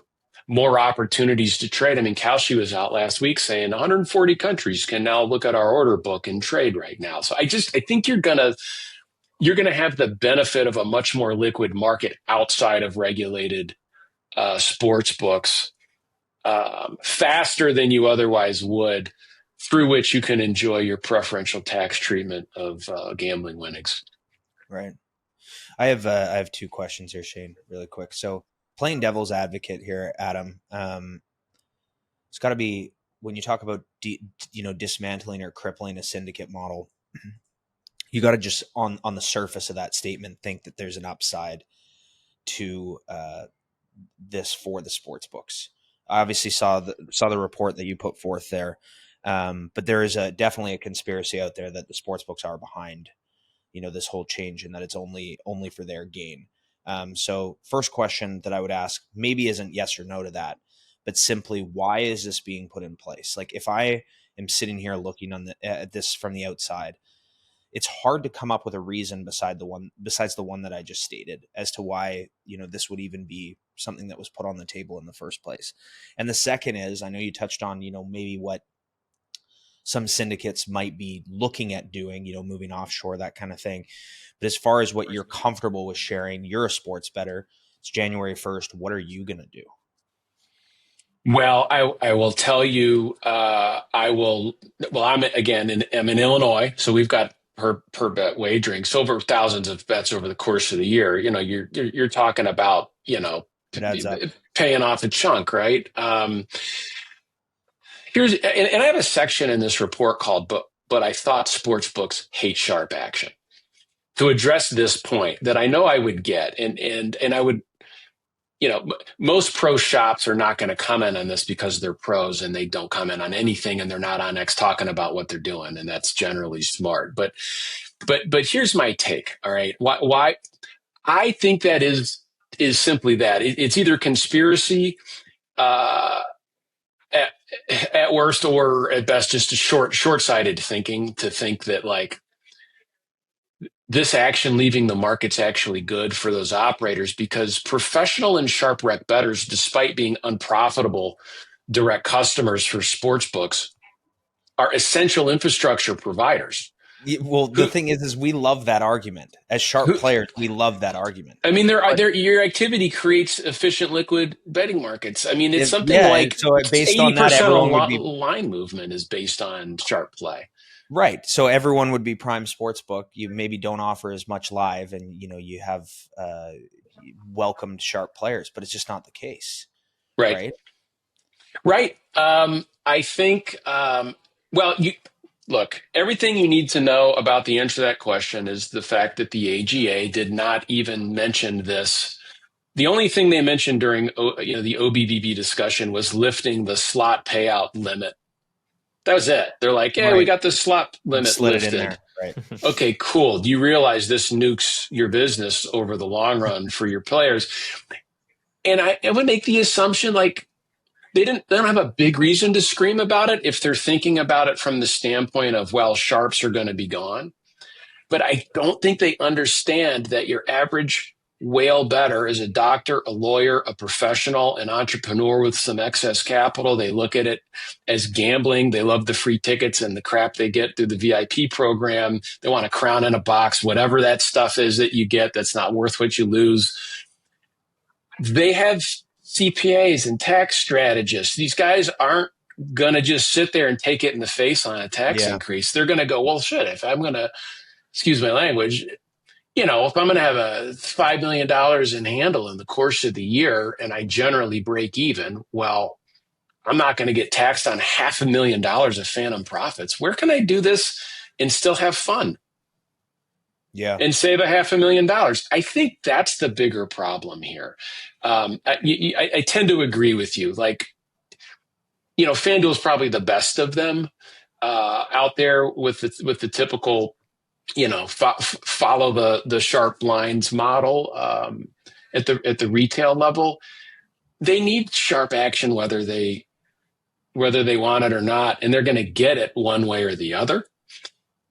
more opportunities to trade. I mean, Kalshi was out last week saying 140 countries can now look at our order book and trade right now. So I think you're going to have the benefit of a much more liquid market outside of regulated sports books faster than you otherwise would, through which you can enjoy your preferential tax treatment of gambling winnings. Right. I have two questions here, Shane, really quick. So playing devil's advocate here, Adam, it's got to be, when you talk about dismantling or crippling a syndicate model, you got to just on the surface of that statement think that there's an upside to this for the sports books. I obviously saw the report that you put forth there, but there is definitely a conspiracy out there that the sports books are behind this whole change, and that it's only for their gain. So first question that I would ask maybe isn't yes or no to that, but simply, why is this being put in place? Like, if I am sitting here looking at this from the outside, it's hard to come up with a reason besides the one that I just stated as to why, this would even be something that was put on the table in the first place. And the second is, I know you touched on, maybe what some syndicates might be looking at doing, moving offshore, that kind of thing. But as far as what you're comfortable with sharing, you're a sports bettor. It's January 1st. What are you going to do? Well, I will tell you, I'm in Illinois, so we've got per bet wagering. So over thousands of bets over the course of the year, you're talking about, It adds up. Paying off a chunk, right? And I have a section in this report called but I thought sports books hate sharp action, to address this point that I know I would get. And I would, most pro shops are not going to comment on this because they're pros and they don't comment on anything, and they're not on X talking about what they're doing. And that's generally smart. But here's my take. All right. Why I think that is simply that it's either conspiracy, at worst, or at best, just a short-sighted thinking to think that, like, this action leaving the market's actually good for those operators, because professional and sharp rec bettors, despite being unprofitable direct customers for sports books, are essential infrastructure providers. Well, the thing is we love that argument. As sharp players, we love that argument. I mean, your activity creates efficient, liquid betting markets. I mean, it's something like, so based on that, everyone would be, line movement is based on sharp play. Right. So everyone would be prime sportsbook. You maybe don't offer as much live, and you have welcomed sharp players, but it's just not the case. Right. I think. Look, everything you need to know about the answer to that question is the fact that the AGA did not even mention this The only thing they mentioned during the OBBB discussion was lifting the slot payout limit. That was it. They're like, "Hey, we got the slot limit Slid lifted." it in there. Right. Okay, cool. Do you realize this nukes your business over the long run for your players? And I would make the assumption like they don't have a big reason to scream about it if they're thinking about it from the standpoint of, well, sharps are going to be gone. But I don't think they understand that your average whale bettor is a doctor, a lawyer, a professional, an entrepreneur with some excess capital. They look at it as gambling. They love the free tickets and the crap they get through the VIP program. They want a crown in a box, whatever that stuff is that you get that's not worth what you lose. They have CPAs and tax strategists. These guys aren't going to just sit there and take it in the face on a tax increase. They're going to go, well, shit, if I'm going to, excuse my language, if I'm going to have a $5 million in handle in the course of the year and I generally break even, well, I'm not going to get taxed on $500,000 of phantom profits. Where can I do this and still have fun? Yeah. And save $500,000. I think that's the bigger problem here. I tend to agree with you. Like, FanDuel is probably the best of them out there with the typical, follow the sharp lines model at the retail level. They need sharp action whether they want it or not, and they're going to get it one way or the other.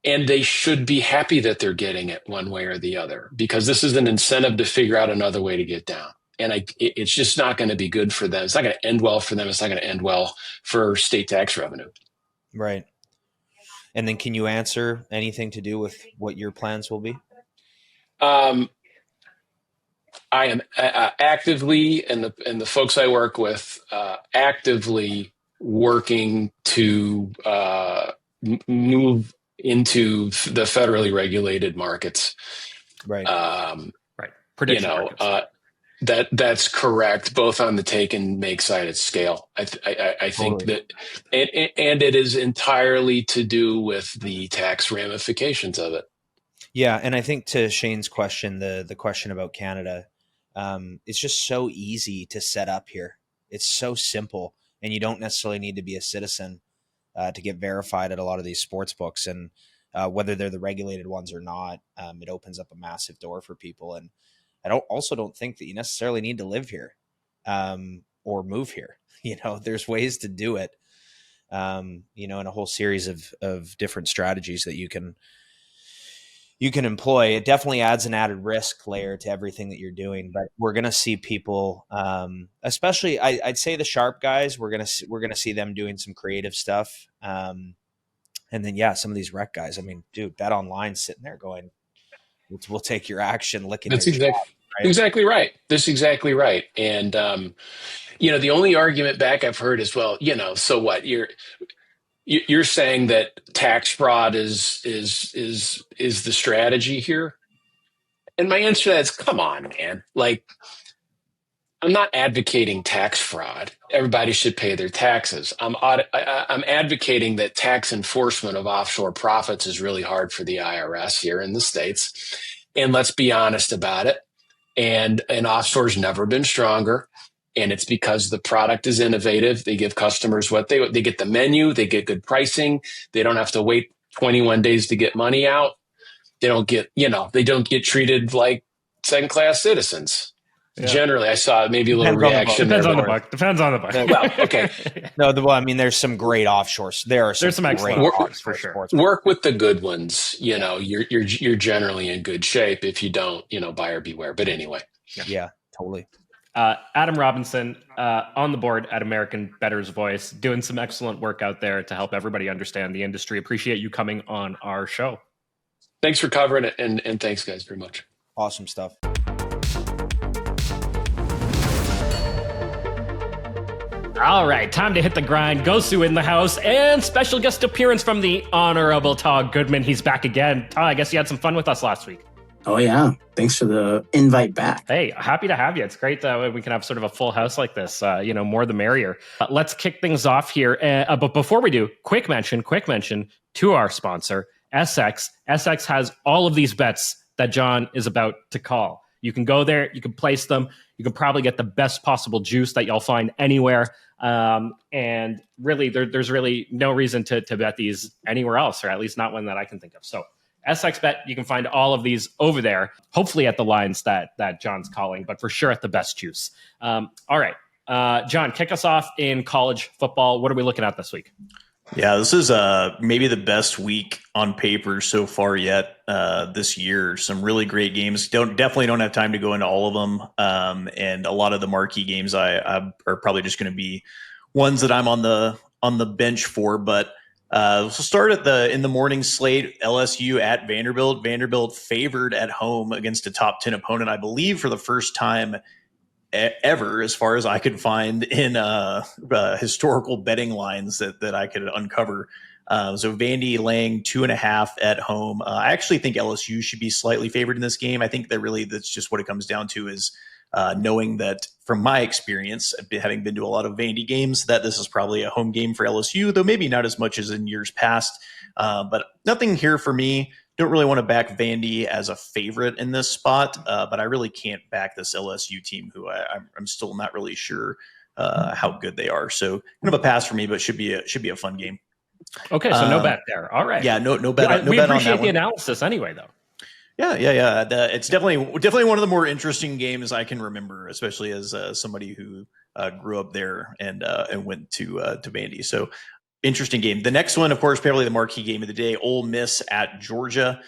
And they should be happy that they're getting it one way or the other, because this is an incentive to figure out another way to get down. And it's just not going to be good for them. It's not going to end well for them. It's not going to end well for state tax revenue. Right. And then can you answer anything to do with what your plans will be? I am actively, and the folks I work with, actively working to move into the federally regulated markets. Right. Right. Prediction markets. That's correct, both on the take and make side at scale. I think that, and it is entirely to do with the tax ramifications of it. Yeah, and I think to Shane's question, the question about Canada, it's just so easy to set up here. It's so simple, and you don't necessarily need to be a citizen to get verified at a lot of these sports books, and whether they're the regulated ones or not, it opens up a massive door for people. And I don't think that you necessarily need to live here or move here. There's ways to do it, in a whole series of different strategies that you can employ. It definitely adds an added risk layer to everything that you're doing, but we're going to see people, especially I'd say the sharp guys, we're going to see them doing some creative stuff. And then, some of these rec guys, I mean, dude, Bet Online sitting there going, we'll take your action. That's exactly right. That's exactly right. And, the only argument back I've heard is, well, so what? You're saying that tax fraud is the strategy here? And my answer to that is, come on, man. Like, I'm not advocating tax fraud. Everybody should pay their taxes. I'm advocating that tax enforcement of offshore profits is really hard for the IRS here in the States. And let's be honest about it. And offshore's never been stronger. And it's because the product is innovative. They give customers what they get the menu, they get good pricing. They don't have to wait 21 days to get money out. They don't get treated like second-class citizens. Yeah. Generally, I saw maybe a little reaction. Depends on the buck. Well, okay. No, there's some great offshores. There's some excellent offshores for sure. Work with the good ones. You're generally in good shape. If you don't, buyer beware. But anyway. Yeah, totally. Adam Robinson on the board at American Bettors Voice, doing some excellent work out there to help everybody understand the industry. Appreciate you coming on our show. Thanks for covering it, and thanks, guys, very much. Awesome stuff. All right, time to hit the grind. Gosu in the house, and special guest appearance from the Honourable Todd Goodman. He's back again. Todd, I guess you had some fun with us last week. Oh, yeah. Thanks for the invite back. Hey, happy to have you. It's great that we can have sort of a full house like this. More the merrier. Let's kick things off here. But before we do, quick mention to our sponsor, SX. SX has all of these bets that John is about to call. You can go there, you can place them, you can probably get the best possible juice that you'll find anywhere. And really, there's really no reason to bet these anywhere else, or at least not one that I can think of. So SXBet, you can find all of these over there, hopefully at the lines that John's calling, but for sure at the best juice. All right. John, kick us off in college football. What are we looking at this week? Yeah, this is maybe the best week on paper so far yet this year. Some really great games. Definitely don't have time to go into all of them. And a lot of the marquee games I are probably just going to be ones that I'm on the bench for. But we'll start in the morning slate. LSU at Vanderbilt. Vanderbilt favored at home against a top 10 opponent, I believe, for the first time ever, as far as I could find in historical betting lines that I could uncover. So Vandy laying 2.5 at home. I actually think LSU should be slightly favored in this game. I think that's just what it comes down to, is knowing that from my experience, having been to a lot of Vandy games, that this is probably a home game for LSU, though maybe not as much as in years past. But nothing here for me. Don't really want to back Vandy as a favorite in this spot, but I really can't back this LSU team, who I'm still not really sure how good they are. So kind of a pass for me, but should be a fun game. Okay, so no bet there. All right. Yeah, no bet. Yeah, no we bet on appreciate that the one. analysis anyway, though. Yeah. It's definitely one of the more interesting games I can remember, especially as somebody who grew up there and went to Vandy. So. Interesting game. The next one, of course, probably the marquee game of the day, Ole Miss at Georgia.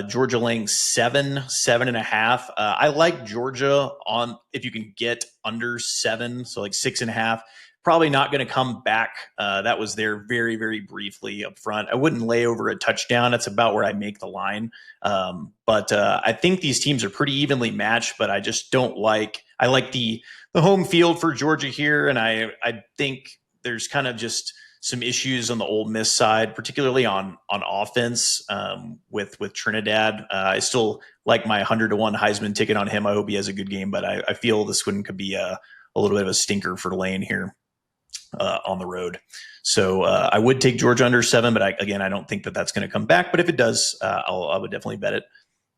Georgia laying 7.5. I like Georgia if you can get under 7, so like 6.5. Probably not going to come back. That was there very, very briefly up front. I wouldn't lay over a touchdown. That's about where I make the line. But I think these teams are pretty evenly matched, but I just don't like – I like the home field for Georgia here, and I think there's kind of just – some issues on the Ole Miss side, particularly on offense with Trinidad. I still like my 100-1 Heisman ticket on him. I hope he has a good game, but I feel this one could be a little bit of a stinker for Lane here on the road. So I would take Georgia under 7, but I don't think that's going to come back. But if it does, I would definitely bet it.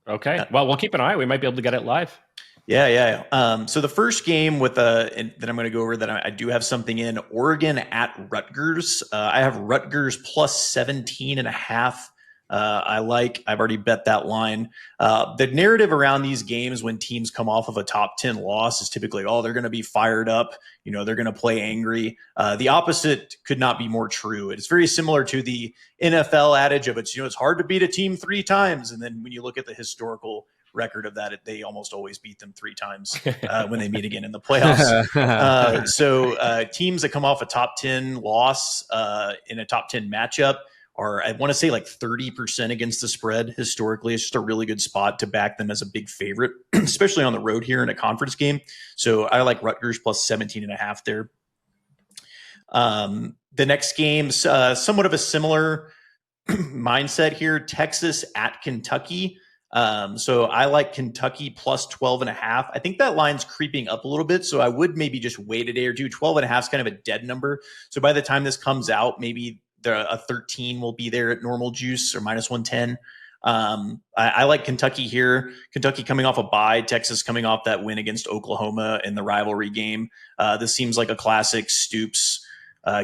Okay. Well, we'll keep an eye. We might be able to get it live. Yeah. So the first game that I'm going to go over that I do have something in, Oregon at Rutgers. I have Rutgers plus 17.5. I've already bet that line. The narrative around these games when teams come off of a top 10 loss is typically, they're going to be fired up. They're going to play angry. The opposite could not be more true. It's very similar to the NFL adage of it's hard to beat a team 3 times. And then when you look at the historical record of that, they almost always beat them 3 times when they meet again in the playoffs. So teams that come off a top 10 loss in a top 10 matchup are, I want to say, like 30% against the spread historically. It's just a really good spot to back them as a big favorite, especially on the road here in a conference game. So I like Rutgers plus 17.5 there. The next game, somewhat of a similar mindset here, Texas at Kentucky. So I like Kentucky plus 12.5. I think that line's creeping up a little bit. So I would maybe just wait a day or two. 12.5 is kind of a dead number. So by the time this comes out, maybe a 13 will be there at normal juice or minus 110. I like Kentucky here. Kentucky coming off a bye, Texas coming off that win against Oklahoma in the rivalry game. This seems like a classic. Stoops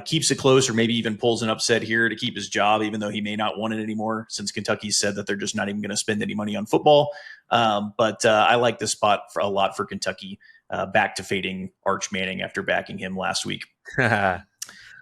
keeps it close or maybe even pulls an upset here to keep his job, even though he may not want it anymore since Kentucky said that they're just not even going to spend any money on football. But I like this spot a lot for Kentucky, back to fading Arch Manning after backing him last week.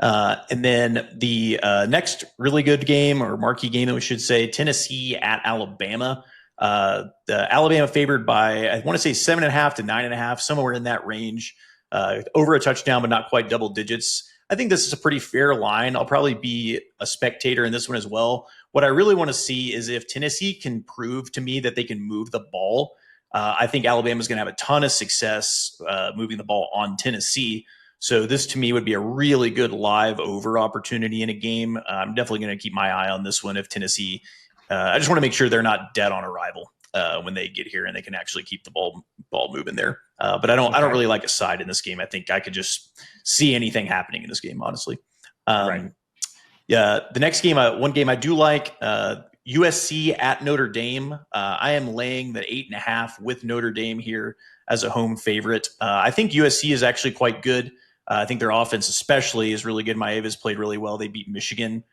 And then the next really good game, or marquee game that we should say, Tennessee at Alabama. The Alabama favored by, I want to say 7.5 to 9.5, somewhere in that range, over a touchdown, but not quite double digits. I think this is a pretty fair line. I'll probably be a spectator in this one as well. What I really want to see is if Tennessee can prove to me that they can move the ball. I think Alabama is going to have a ton of success moving the ball on Tennessee. So this to me would be a really good live over opportunity in a game. I'm definitely going to keep my eye on this one if Tennessee. I just want to make sure they're not dead on arrival when they get here and they can actually keep the ball moving there. But I don't really like a side in this game. I think I could just see anything happening in this game, honestly. Right. Yeah, the next game, one game I do like, USC at Notre Dame. I am laying the 8.5 with Notre Dame here as a home favorite. I think USC is actually quite good. I think their offense especially is really good. Maeva's played really well. They beat Michigan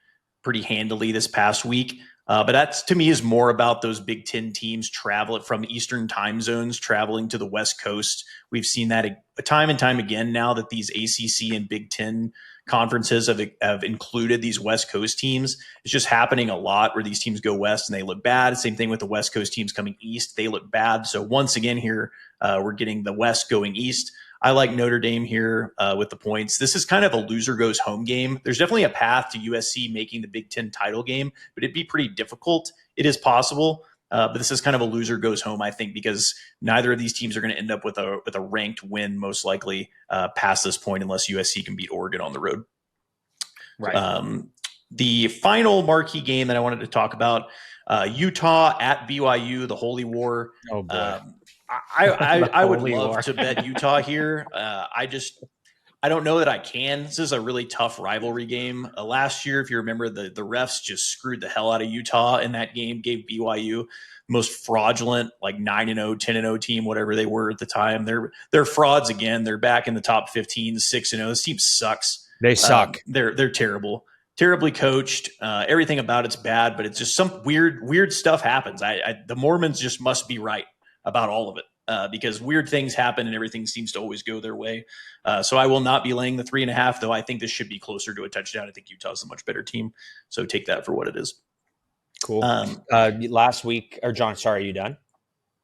pretty handily this past week. But that's, to me, is more about those Big Ten teams travel from Eastern time zones, traveling to the West Coast. We've seen that time and time again now that these ACC and Big Ten conferences have included these West Coast teams. It's just happening a lot where these teams go west and they look bad. Same thing with the West Coast teams coming east. They look bad. So once again here, we're getting the West going east. I like Notre Dame here with the points. This is kind of a loser goes home game. There's definitely a path to USC making the Big Ten title game, but it'd be pretty difficult. It is possible, but this is kind of a loser goes home, I think, because neither of these teams are going to end up with a ranked win, most likely past this point, unless USC can beat Oregon on the road. Right. The final marquee game that I wanted to talk about, Utah at BYU, the Holy War. Oh boy. I would Holy love War. to bet Utah here. I don't know that I can. This is a really tough rivalry game. Last year, if you remember, the refs just screwed the hell out of Utah in that game, gave BYU most fraudulent, like 9-0, 10-0 team, whatever they were at the time. They're frauds again. They're back in the top 15, 6-0. This team sucks. They suck. They're terrible. Terribly coached. Everything about it's bad, but it's just some weird stuff happens. The Mormons just must be right about all of it because weird things happen and everything seems to always go their way. So I will not be laying the 3.5, though I think this should be closer to a touchdown. I think Utah's a much better team. So take that for what it is. Cool. Last week, or John, sorry, are you done?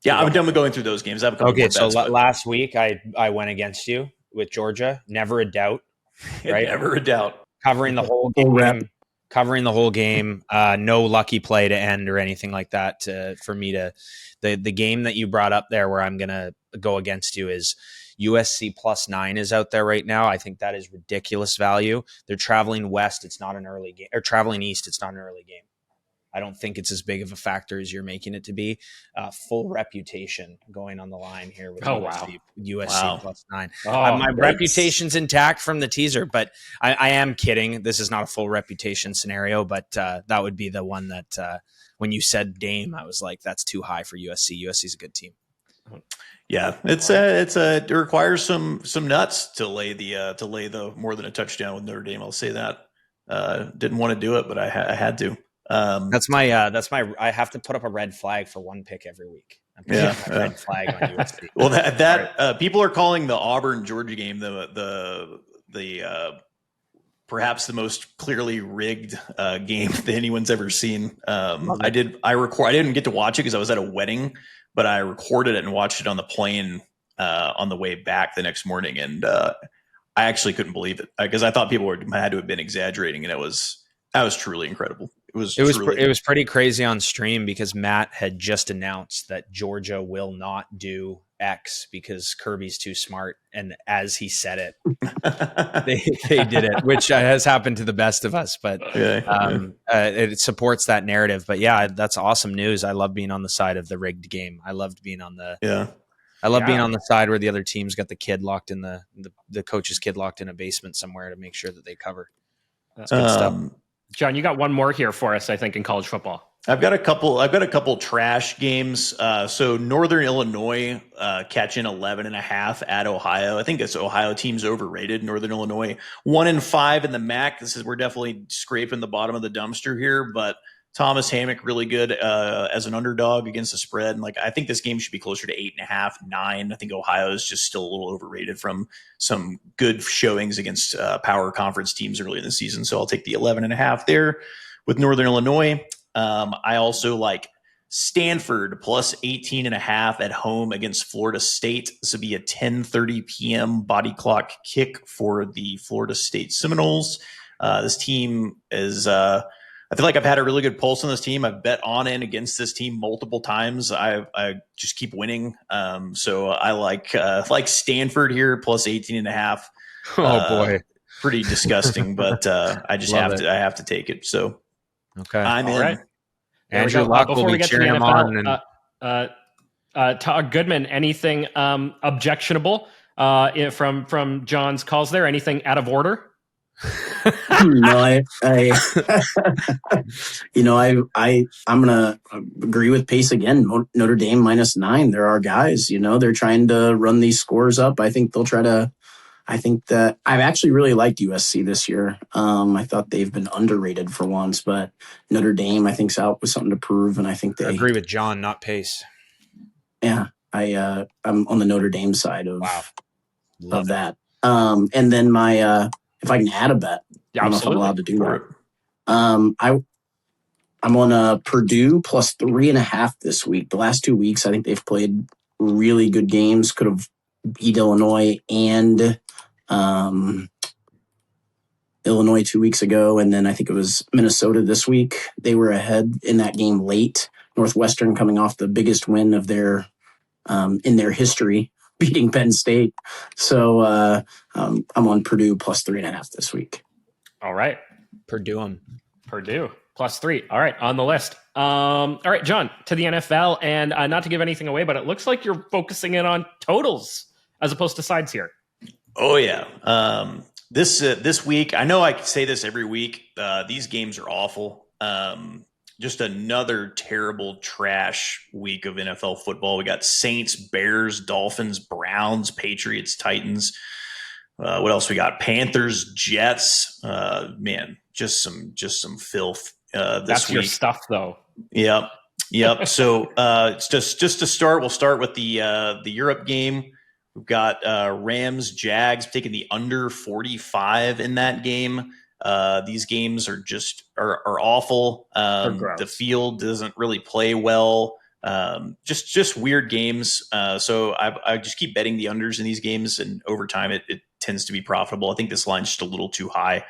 Yeah, I'm done with going through those games. I have a couple Okay, more so bets, but last week I went against you with Georgia. Never a doubt. Right? never a doubt. Covering the whole Full rep. game. Covering the whole game. No lucky play to end or anything like that for me to the game that you brought up there where I'm gonna go against you is USC +9 is out there right now. I think that is ridiculous value. They're traveling west. It's not an early game, or traveling east. It's not an early game. I don't think it's as big of a factor as you're making it to be. Full reputation going on the line here with USC Wow. +9. Oh, My reputation's intact from the teaser, but I am kidding. This is not a full reputation scenario, but that would be the one that when you said Dame, I was like, that's too high for USC. USC's a good team. Yeah, it requires some nuts to lay the more than a touchdown with Notre Dame. I'll say that. Didn't want to do it, but I had to. That's my I have to put up a red flag for one pick every week. I'm putting up my red flag on USC. Well, that people are calling the Auburn Georgia game the perhaps the most clearly rigged game that anyone's ever seen. I didn't get to watch it because I was at a wedding, but I recorded it and watched it on the plane on the way back the next morning, and I actually couldn't believe it because I thought people had to have been exaggerating, and that was truly incredible. It was pretty crazy on stream because Matt had just announced that Georgia will not do X because Kirby's too smart, and as he said it, they did it, which has happened to the best of us. But it supports that narrative. But yeah, that's awesome news. I love being on the side of the rigged game. I loved being on the being on the side where the other team's got the kid locked in the coach's kid locked in a basement somewhere to make sure that they cover. That's good stuff. John, you got one more here for us, I think, in college football. I've got a couple trash games. So Northern Illinois catching 11.5 at Ohio. I think this Ohio team's overrated. Northern Illinois 1-5 in the MAC. We're definitely scraping the bottom of the dumpster here, but Thomas Hammock really good as an underdog against the spread. And I think this game should be closer to 8.5, 9. I think Ohio is just still a little overrated from some good showings against power conference teams early in the season. So I'll take the 11.5 there with Northern Illinois. I also like Stanford +18.5 at home against Florida State. This would be a 10:30 p.m. body clock kick for the Florida State Seminoles. This team is I feel like I've had a really good pulse on this team. I've bet on and against this team multiple times. I just keep winning. So I like Stanford here +18.5. Oh boy, pretty disgusking, but I just have to take it. So okay, I'm in. Right. Andrew Luck will be cheering him on. And Todd Goodman, anything objectionable from John's calls there? Anything out of order? No, I'm gonna agree with Pace again. Notre Dame -9. There are guys, they're trying to run these scores up. I think they'll try to. I think that I've actually really liked USC this year. I thought they've been underrated for once, but Notre Dame, I think, is out with something to prove, and I think I agree with John, not Pace. Yeah, I'm on the Notre Dame side of Love that. And then my if I can add a bet, Yeah, I don't know if I'm absolutely. allowed to do that. I'm on Purdue +3.5 this week. The last 2 weeks, I think they've played really good games. Could have beat Illinois and Illinois 2 weeks ago, and then I think it was Minnesota this week. They were ahead in that game late. Northwestern coming off the biggest win of their in their history, beating Penn State. So I'm on Purdue +3.5 this week. All right. Purdue +3. All right, on the list. All right, John, to the NFL, and not to give anything away, but it looks like you're focusing in on totals as opposed to sides here. Oh yeah. This week, I know I say this every week. These games are awful. Just another terrible trash week of NFL football. We got Saints, Bears, Dolphins, Browns, Patriots, Titans. What else we got? Panthers, Jets. Man, just some filth. This That's week. your stuff, though. Yep. So it's just to start. We'll start with the Europe game. We've got Rams, Jags taking the under 45 in that game. These games are awful. The field doesn't really play well. Just weird games. So I just keep betting the unders in these games, and over time it tends to be profitable. I think this line's just a little too high.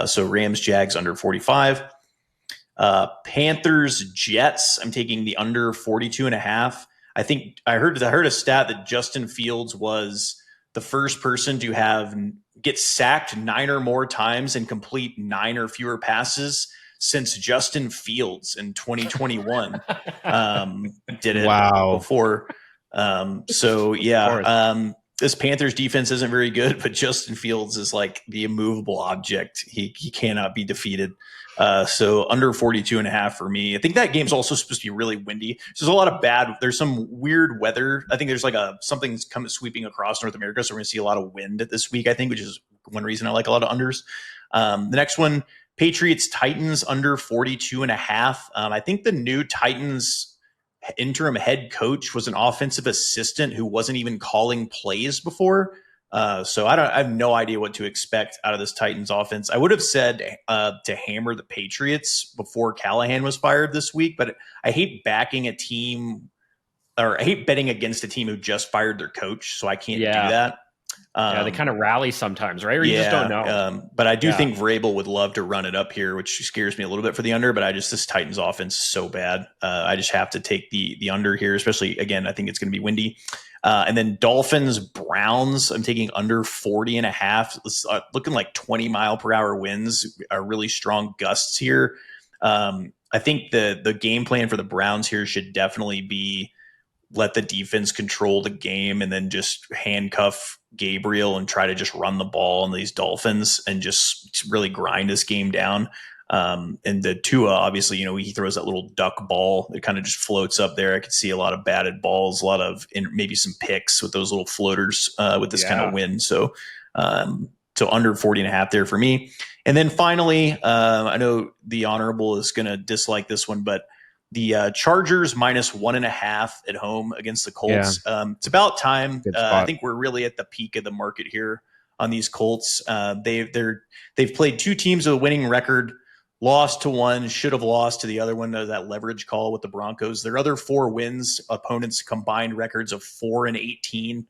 So Rams, Jags under 45. Panthers, Jets. I'm taking the under 42.5. I think I heard a stat that Justin Fields was the first person to get sacked 9 or more times and complete 9 or fewer passes since Justin Fields in 2021 did it before. This Panthers defense isn't very good, but Justin Fields is like the immovable object. He cannot be defeated. So under 42.5 for me. I think that game's also supposed to be really windy. So there's some weird weather. I think there's something's coming sweeping across North America. So we're going to see a lot of wind this week, I think, which is one reason I like a lot of unders. The next one, Patriots, Titans under 42.5. I think the new Titans interim head coach was an offensive assistant who wasn't even calling plays before. So I have no idea what to expect out of this Titans offense. I would have said to hammer the Patriots before Callahan was fired this week, but I hate betting against a team who just fired their coach, so I can't do that. They kind of rally sometimes, right? Or you just don't know. But I do think Vrabel would love to run it up here, which scares me a little bit for the under, but this Titans offense is so bad. I just have to take the under here, especially, again, I think it's going to be windy. And then Dolphins, Browns, I'm taking under 40.5. It's looking like 20 mile per hour winds, are really strong gusts here. I think the game plan for the Browns here should definitely be let the defense control the game and then just handcuff Gabriel and try to just run the ball on these Dolphins and just really grind this game down. And the Tua, obviously, he throws that little duck ball. It kind of just floats up there. I could see a lot of batted balls, a lot of maybe some picks with those little floaters with this kind of wind. So under 40.5 there for me. And then finally, I know the honorable is going to dislike this one, but the Chargers -1.5 at home against the Colts. It's about time. I think we're really at the peak of the market here on these Colts. They've played 2 teams with a winning record, lost to one, should have lost to the other one. That leverage call with the Broncos. Their other 4 wins, opponents combined records of 4-18.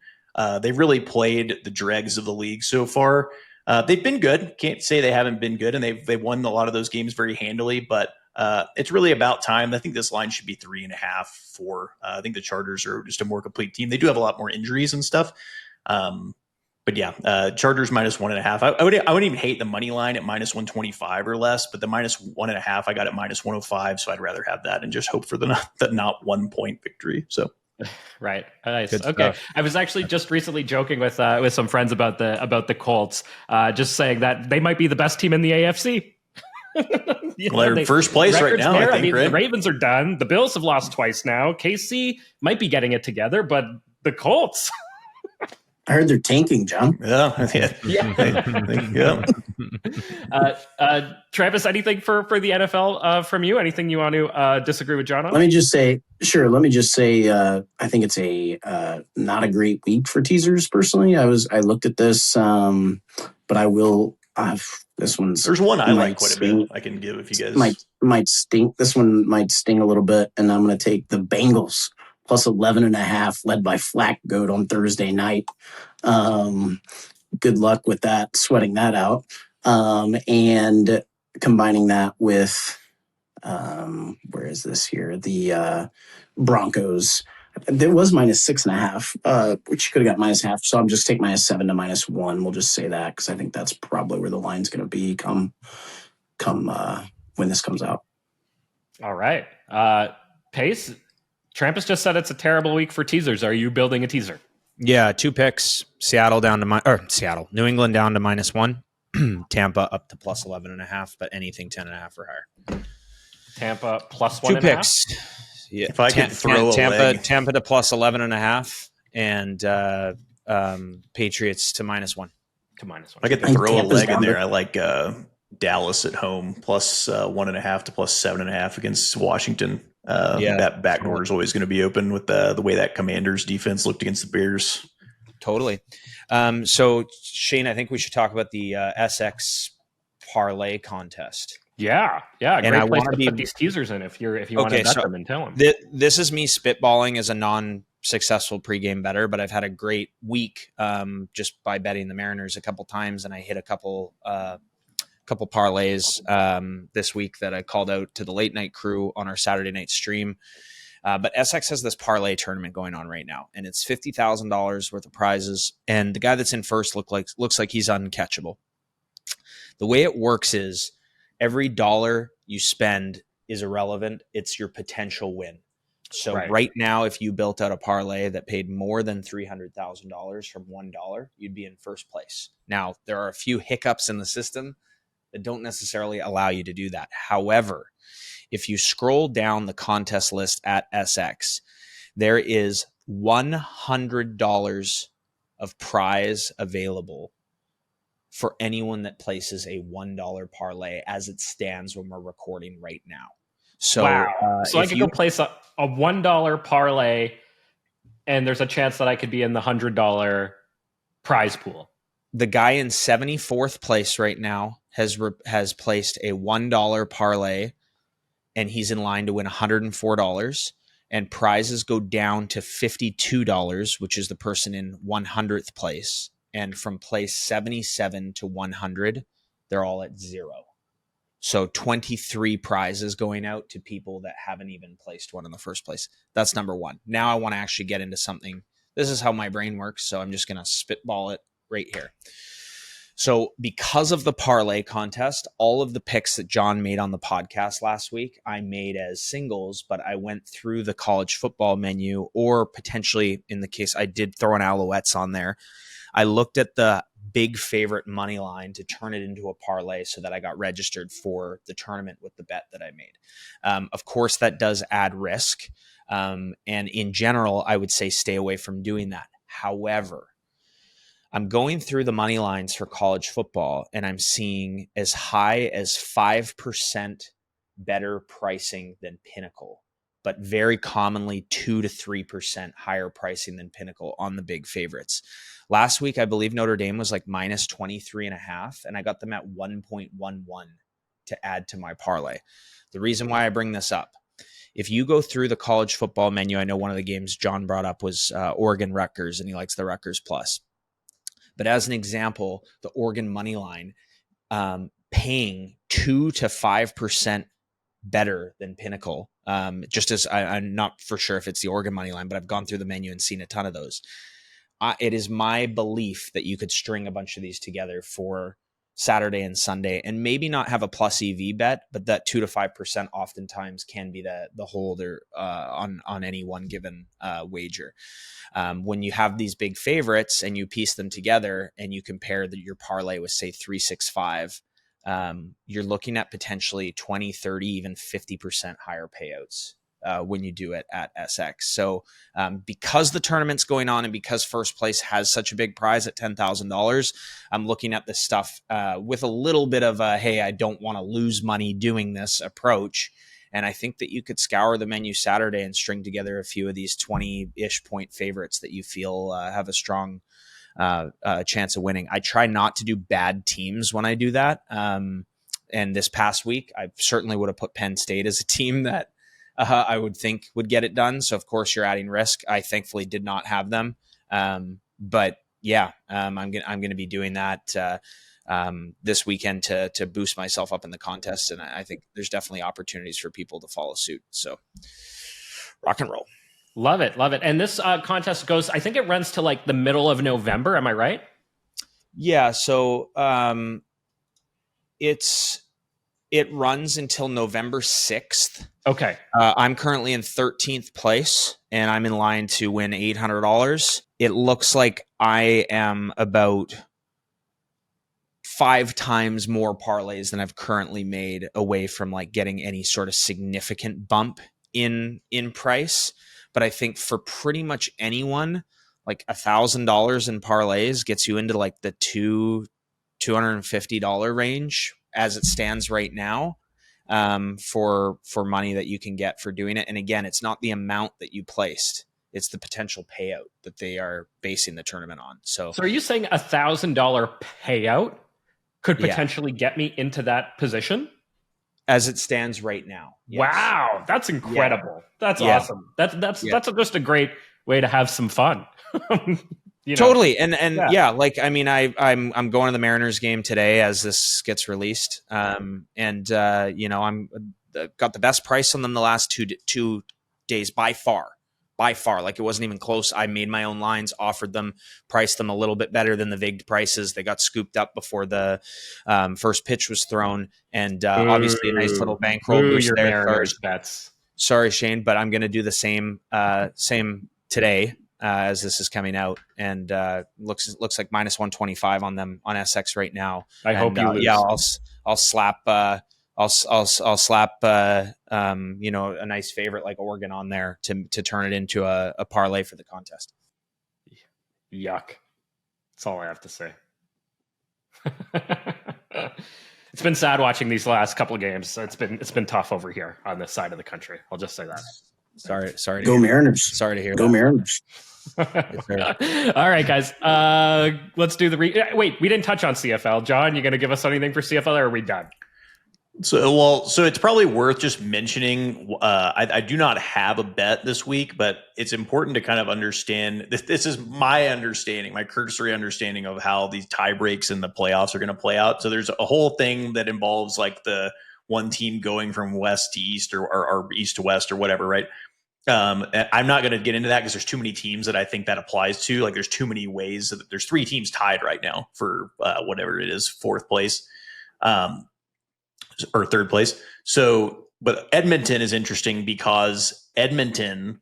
They've really played the dregs of the league so far. They've been good. Can't say they haven't been good, and they've won a lot of those games very handily, but it's really about time. I think this line should be 3.5, 4. I think the Chargers are just a more complete team. They do have a lot more injuries and stuff. But yeah, Chargers -1.5. I wouldn't even hate the money line at -125 or less, but the -1.5, I got at -105. So I'd rather have that and just hope for the not 1 point victory. So Right. Nice. Good Okay. stuff. I was actually just recently joking with some friends about the Colts, just saying that they might be the best team in the AFC. Well, they're in first place right now, I think, right? The Ravens are done. The Bills have lost twice now. KC might be getting it together, but the Colts. I heard they're tanking, John. Yeah. Travis, anything for the NFL from you? Anything you want to disagree with John on? Let me just say, I think it's not a great week for teasers. Personally, I looked at this, but I will. This one's. There's one I like quite a bit. I can give if you guys might stink. This one might sting a little bit, and I'm going to take the Bengals plus 11.5, led by Flack Goat on Thursday night. Good luck with that, sweating that out, and combining that with. Where is this here? The Broncos. There was minus 6.5, which you could have got minus half. So I'm just take minus 7 to minus 1. We'll just say that because I think that's probably where the line's going to be come when this comes out. All right. Pace, Trampus just said it's a terrible week for teasers. Are you building a teaser? Yeah, 2 picks. New England down to minus 1. Tampa up to plus 11.5, but anything 10.5 or higher. Tampa plus 1.5. 2 picks. Yeah. If I could throw a leg. Tampa to plus 11.5 and Patriots to minus 1. To minus 1. I get to throw a leg in there. I like Dallas at home plus 1.5 to plus 7.5 against Washington. That backdoor is always going to be open with the way that Commanders defense looked against the Bears. Totally. So Shane, I think we should talk about the SX parlay contest. Yeah. And Great I place want to put these teasers in if you want to bet them and tell them. This is me spitballing as a non-successful pregame bettor, but I've had a great week just by betting the Mariners a couple times, and I hit a couple parlays this week that I called out to the late night crew on our Saturday night stream. But SX has this parlay tournament going on right now, and it's $50,000 worth of prizes. And the guy that's in first looks like he's uncatchable. The way it works is every dollar you spend is irrelevant. It's your potential win. So right now, if you built out a parlay that paid more than $300,000 from $1, you'd be in first place. Now, there are a few hiccups in the system that don't necessarily allow you to do that. However, if you scroll down the contest list at SX, there is $100 of prize available for anyone that places a $1 parlay as it stands when we're recording right now. So, wow. So I could go place a $1 parlay, and there's a chance that I could be in the $100 prize pool. The guy in 74th place right now has placed a $1 parlay, and he's in line to win $104. And prizes go down to $52, which is the person in 100th place. And from place 77 to 100, they're all at 0. So 23 prizes going out to people that haven't even placed one in the first place. That's number one. Now I want to actually get into something. This is how my brain works, so I'm just going to spitball it right here. So because of the parlay contest, all of the picks that John made on the podcast last week, I made as singles, but I went through the college football menu, or potentially in the case I did throw an Alouettes on there. I looked at the big favorite money line to turn it into a parlay so that I got registered for the tournament with the bet that I made. Of course, that does add risk. And in general, I would say stay away from doing that. However, I'm going through the money lines for college football, and I'm seeing as high as 5% better pricing than Pinnacle, but very commonly 2 to 3% higher pricing than Pinnacle on the big favorites. Last week, I believe Notre Dame was like minus 23.5, and I got them at 1.11 to add to my parlay. The reason why I bring this up, if you go through the college football menu, I know one of the games John brought up was Oregon Rutgers, and he likes the Rutgers plus. But as an example, the Oregon money line paying 2 to 5% better than Pinnacle. Just as I'm not for sure if it's the Oregon money line, but I've gone through the menu and seen a ton of those. It is my belief that you could string a bunch of these together for Saturday and Sunday, and maybe not have a plus EV bet, but that 2 to 5% oftentimes can be the holder on any one given wager. When you have these big favorites and you piece them together and you compare your parlay with, say, 365, you're looking at potentially 20, 30, even 50% higher payouts when you do it at SX. So because the tournament's going on and because first place has such a big prize at $10,000, I'm looking at this stuff with a little bit of a, hey, I don't want to lose money doing this approach. And I think that you could scour the menu Saturday and string together a few of these 20-ish point favorites that you feel have a strong chance of winning. I try not to do bad teams when I do that. And this past week, I certainly would have put Penn State as a team that I would think would get it done. So of course you're adding risk. I thankfully did not have them. But yeah, I'm going to be doing that this weekend to boost myself up in the contest. And I think there's definitely opportunities for people to follow suit. So rock and roll. Love it. Love it. And this contest goes, I think it runs to like the middle of November. Am I right? Yeah. So it runs until November 6th. Okay. I'm currently in 13th place and I'm in line to win $800. It looks like I am about 5 times more parlays than I've currently made away from like getting any sort of significant bump in price. But I think for pretty much anyone, like $1,000 in parlays gets you into like the $250 range as it stands right now, for money that you can get for doing it. And again, it's not the amount that you placed, it's the potential payout that they are basing the tournament on. So are you saying $1,000 payout could potentially get me into that position? As it stands right now. Yes. Wow, that's incredible. Yeah. That's awesome. That's just a great way to have some fun. Totally. And like, I mean, I'm going to the Mariners game today as this gets released. I'm got the best price on them the last 2 days by far. Like it wasn't even close. I made my own lines, offered them, priced them a little bit better than the VIG prices. They got scooped up before the first pitch was thrown. And obviously a nice little bankroll boost there. Mariners bets. Sorry, Shane, but I'm going to do the same today. As this is coming out, and looks like minus 125 on them on SX right now. I hope you lose. Yeah, I'll slap a nice favorite like Oregon on there to turn it into a parlay for the contest. Yuck. That's all I have to say. It's been sad watching these last couple of games. It's been tough over here on this side of the country. I'll just say that. Sorry. Go Mariners. Sorry to hear. Go Mariners. All right, guys. Let's do wait, we didn't touch on CFL. John, you going to give us anything for CFL, or are we done? So it's probably worth just mentioning. I do not have a bet this week, but it's important to kind of understand. This is my understanding, my cursory understanding of how these tie breaks in the playoffs are going to play out. So there's a whole thing that involves like the one team going from west to east or east to west or whatever, right? I'm not going to get into that because there's too many teams that I think that applies to. Like there's too many ways. There's 3 teams tied right now for whatever it is, 4th place or 3rd place. So, but Edmonton is interesting because Edmonton,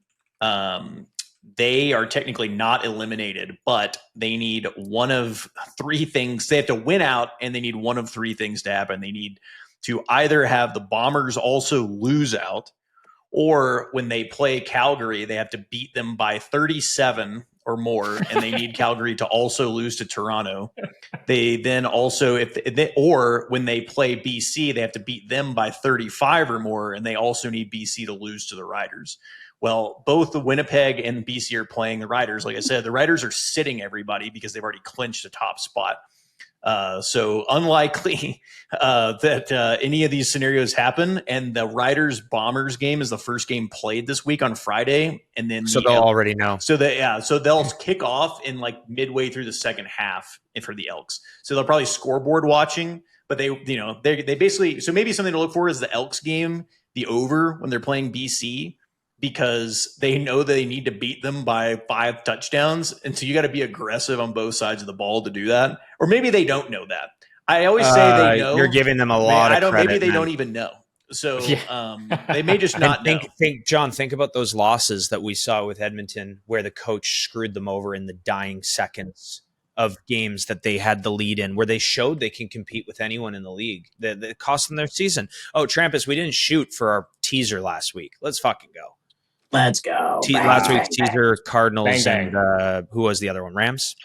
they are technically not eliminated, but they need one of 3 things. They have to win out, and they need one of 3 things to happen. They need to either have the Bombers also lose out, or when they play Calgary, they have to beat them by 37 or more, and they need Calgary to also lose to Toronto. They then also, or when they play BC, they have to beat them by 35 or more, and they also need BC to lose to the Riders. Well, both the Winnipeg and BC are playing the Riders. Like I said, the Riders are sitting everybody because they've already clinched a top spot. So unlikely that any of these scenarios happen. And the Riders Bombers game is the first game played this week on Friday, and then they'll already know. So they'll kick off in like midway through the second half for the Elks. So they'll probably scoreboard watching, but they basically. So maybe something to look for is the Elks game, the over when they're playing BC, because they know they need to beat them by 5 touchdowns. And so you got to be aggressive on both sides of the ball to do that. Or maybe they don't know that. I always say they know. You're giving them a lot of credit. Maybe they man. don't even know. So they may just not know. Think about those losses that we saw with Edmonton where the coach screwed them over in the dying seconds of games that they had the lead in, where they showed they can compete with anyone in the league. That cost them their season. Oh, Trampus, we didn't shoot for our teaser last week. Let's fucking go. Let's go. Last week's teaser, Cardinals, Bang, and who was the other one? Rams?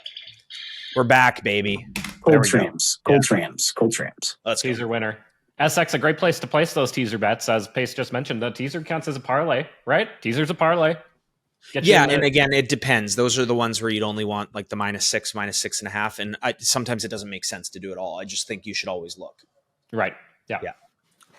We're back, baby. Cold trams. Let's go. Teaser winner. SX, a great place to place those teaser bets. As Pace just mentioned, the teaser counts as a parlay, right? Teaser's a parlay. And again, it depends. Those are the ones where you'd only want like the -6, -6.5. And sometimes it doesn't make sense to do it all. I just think you should always look. Right. Yeah.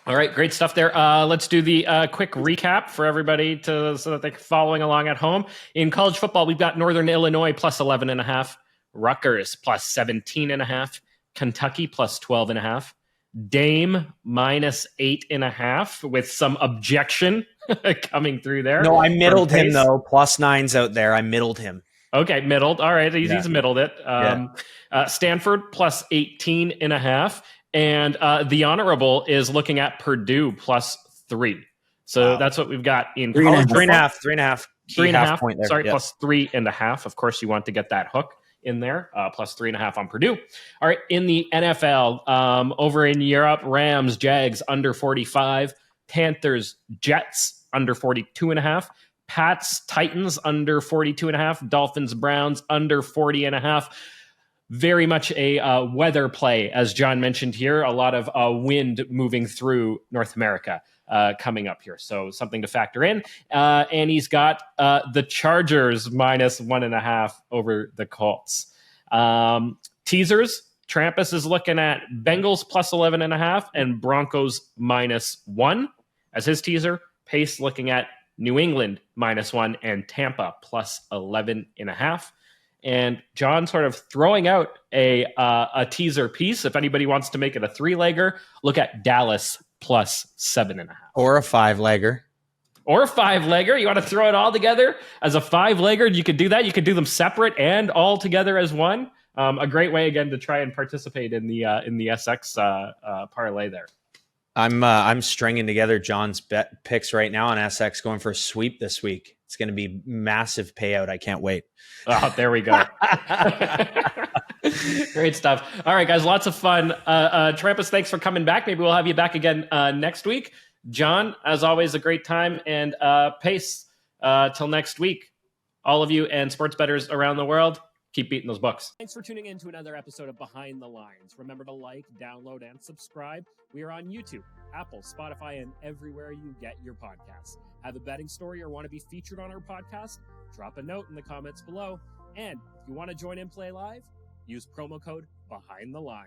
All right. Great stuff there. Let's do the quick recap for everybody so that they're following along at home. In college football, we've got Northern Illinois plus 11.5, Rutgers plus 17.5, Kentucky plus 12.5, Dame minus 8.5 with some objection coming through there. No, I middled him though. +9's out there. I middled him. Okay, middled. All right, he's middled it. Stanford plus 18.5, and the honourable is looking at Purdue +3. So that's what we've got in college. 3.5. 3.5. Point there. Sorry, plus 3.5. Of course, you want to get that hook in there, plus 3.5 on Purdue. All right, in the NFL, over in Europe, Rams, Jags under 45, Panthers, Jets under 42.5, Pats, Titans under 42.5, Dolphins, Browns under 40.5. Very much a weather play, as John mentioned here. A lot of wind moving through North America coming up here. So something to factor in. And he's got the Chargers minus 1.5 over the Colts. Teasers, Trampus is looking at Bengals plus 11.5 and Broncos minus 1 as his teaser. Pace looking at New England minus 1 and Tampa plus 11.5. And John sort of throwing out a teaser piece. If anybody wants to make it a 3-legger, look at Dallas plus 7.5. Or a 5-legger. Or a 5-legger. You want to throw it all together as a 5-legger? You could do that. You could do them separate and all together as one. A great way, again, to try and participate in the SX parlay there. I'm stringing together John's bet picks right now on SX, going for a sweep this week. It's going to be massive payout. I can't wait. Oh, there we go. Great stuff. All right, guys, lots of fun. Trampus, thanks for coming back. Maybe we'll have you back again next week. John, as always, a great time. And Pace, till next week, all of you and sports bettors around the world, keep beating those books. Thanks for tuning in to another episode of Behind the Lines. Remember to like, download, and subscribe. We are on YouTube, Apple, Spotify, and everywhere you get your podcasts. Have a betting story or want to be featured on our podcast? Drop a note in the comments below. And if you want to join in Play Live, use promo code BehindTheLines.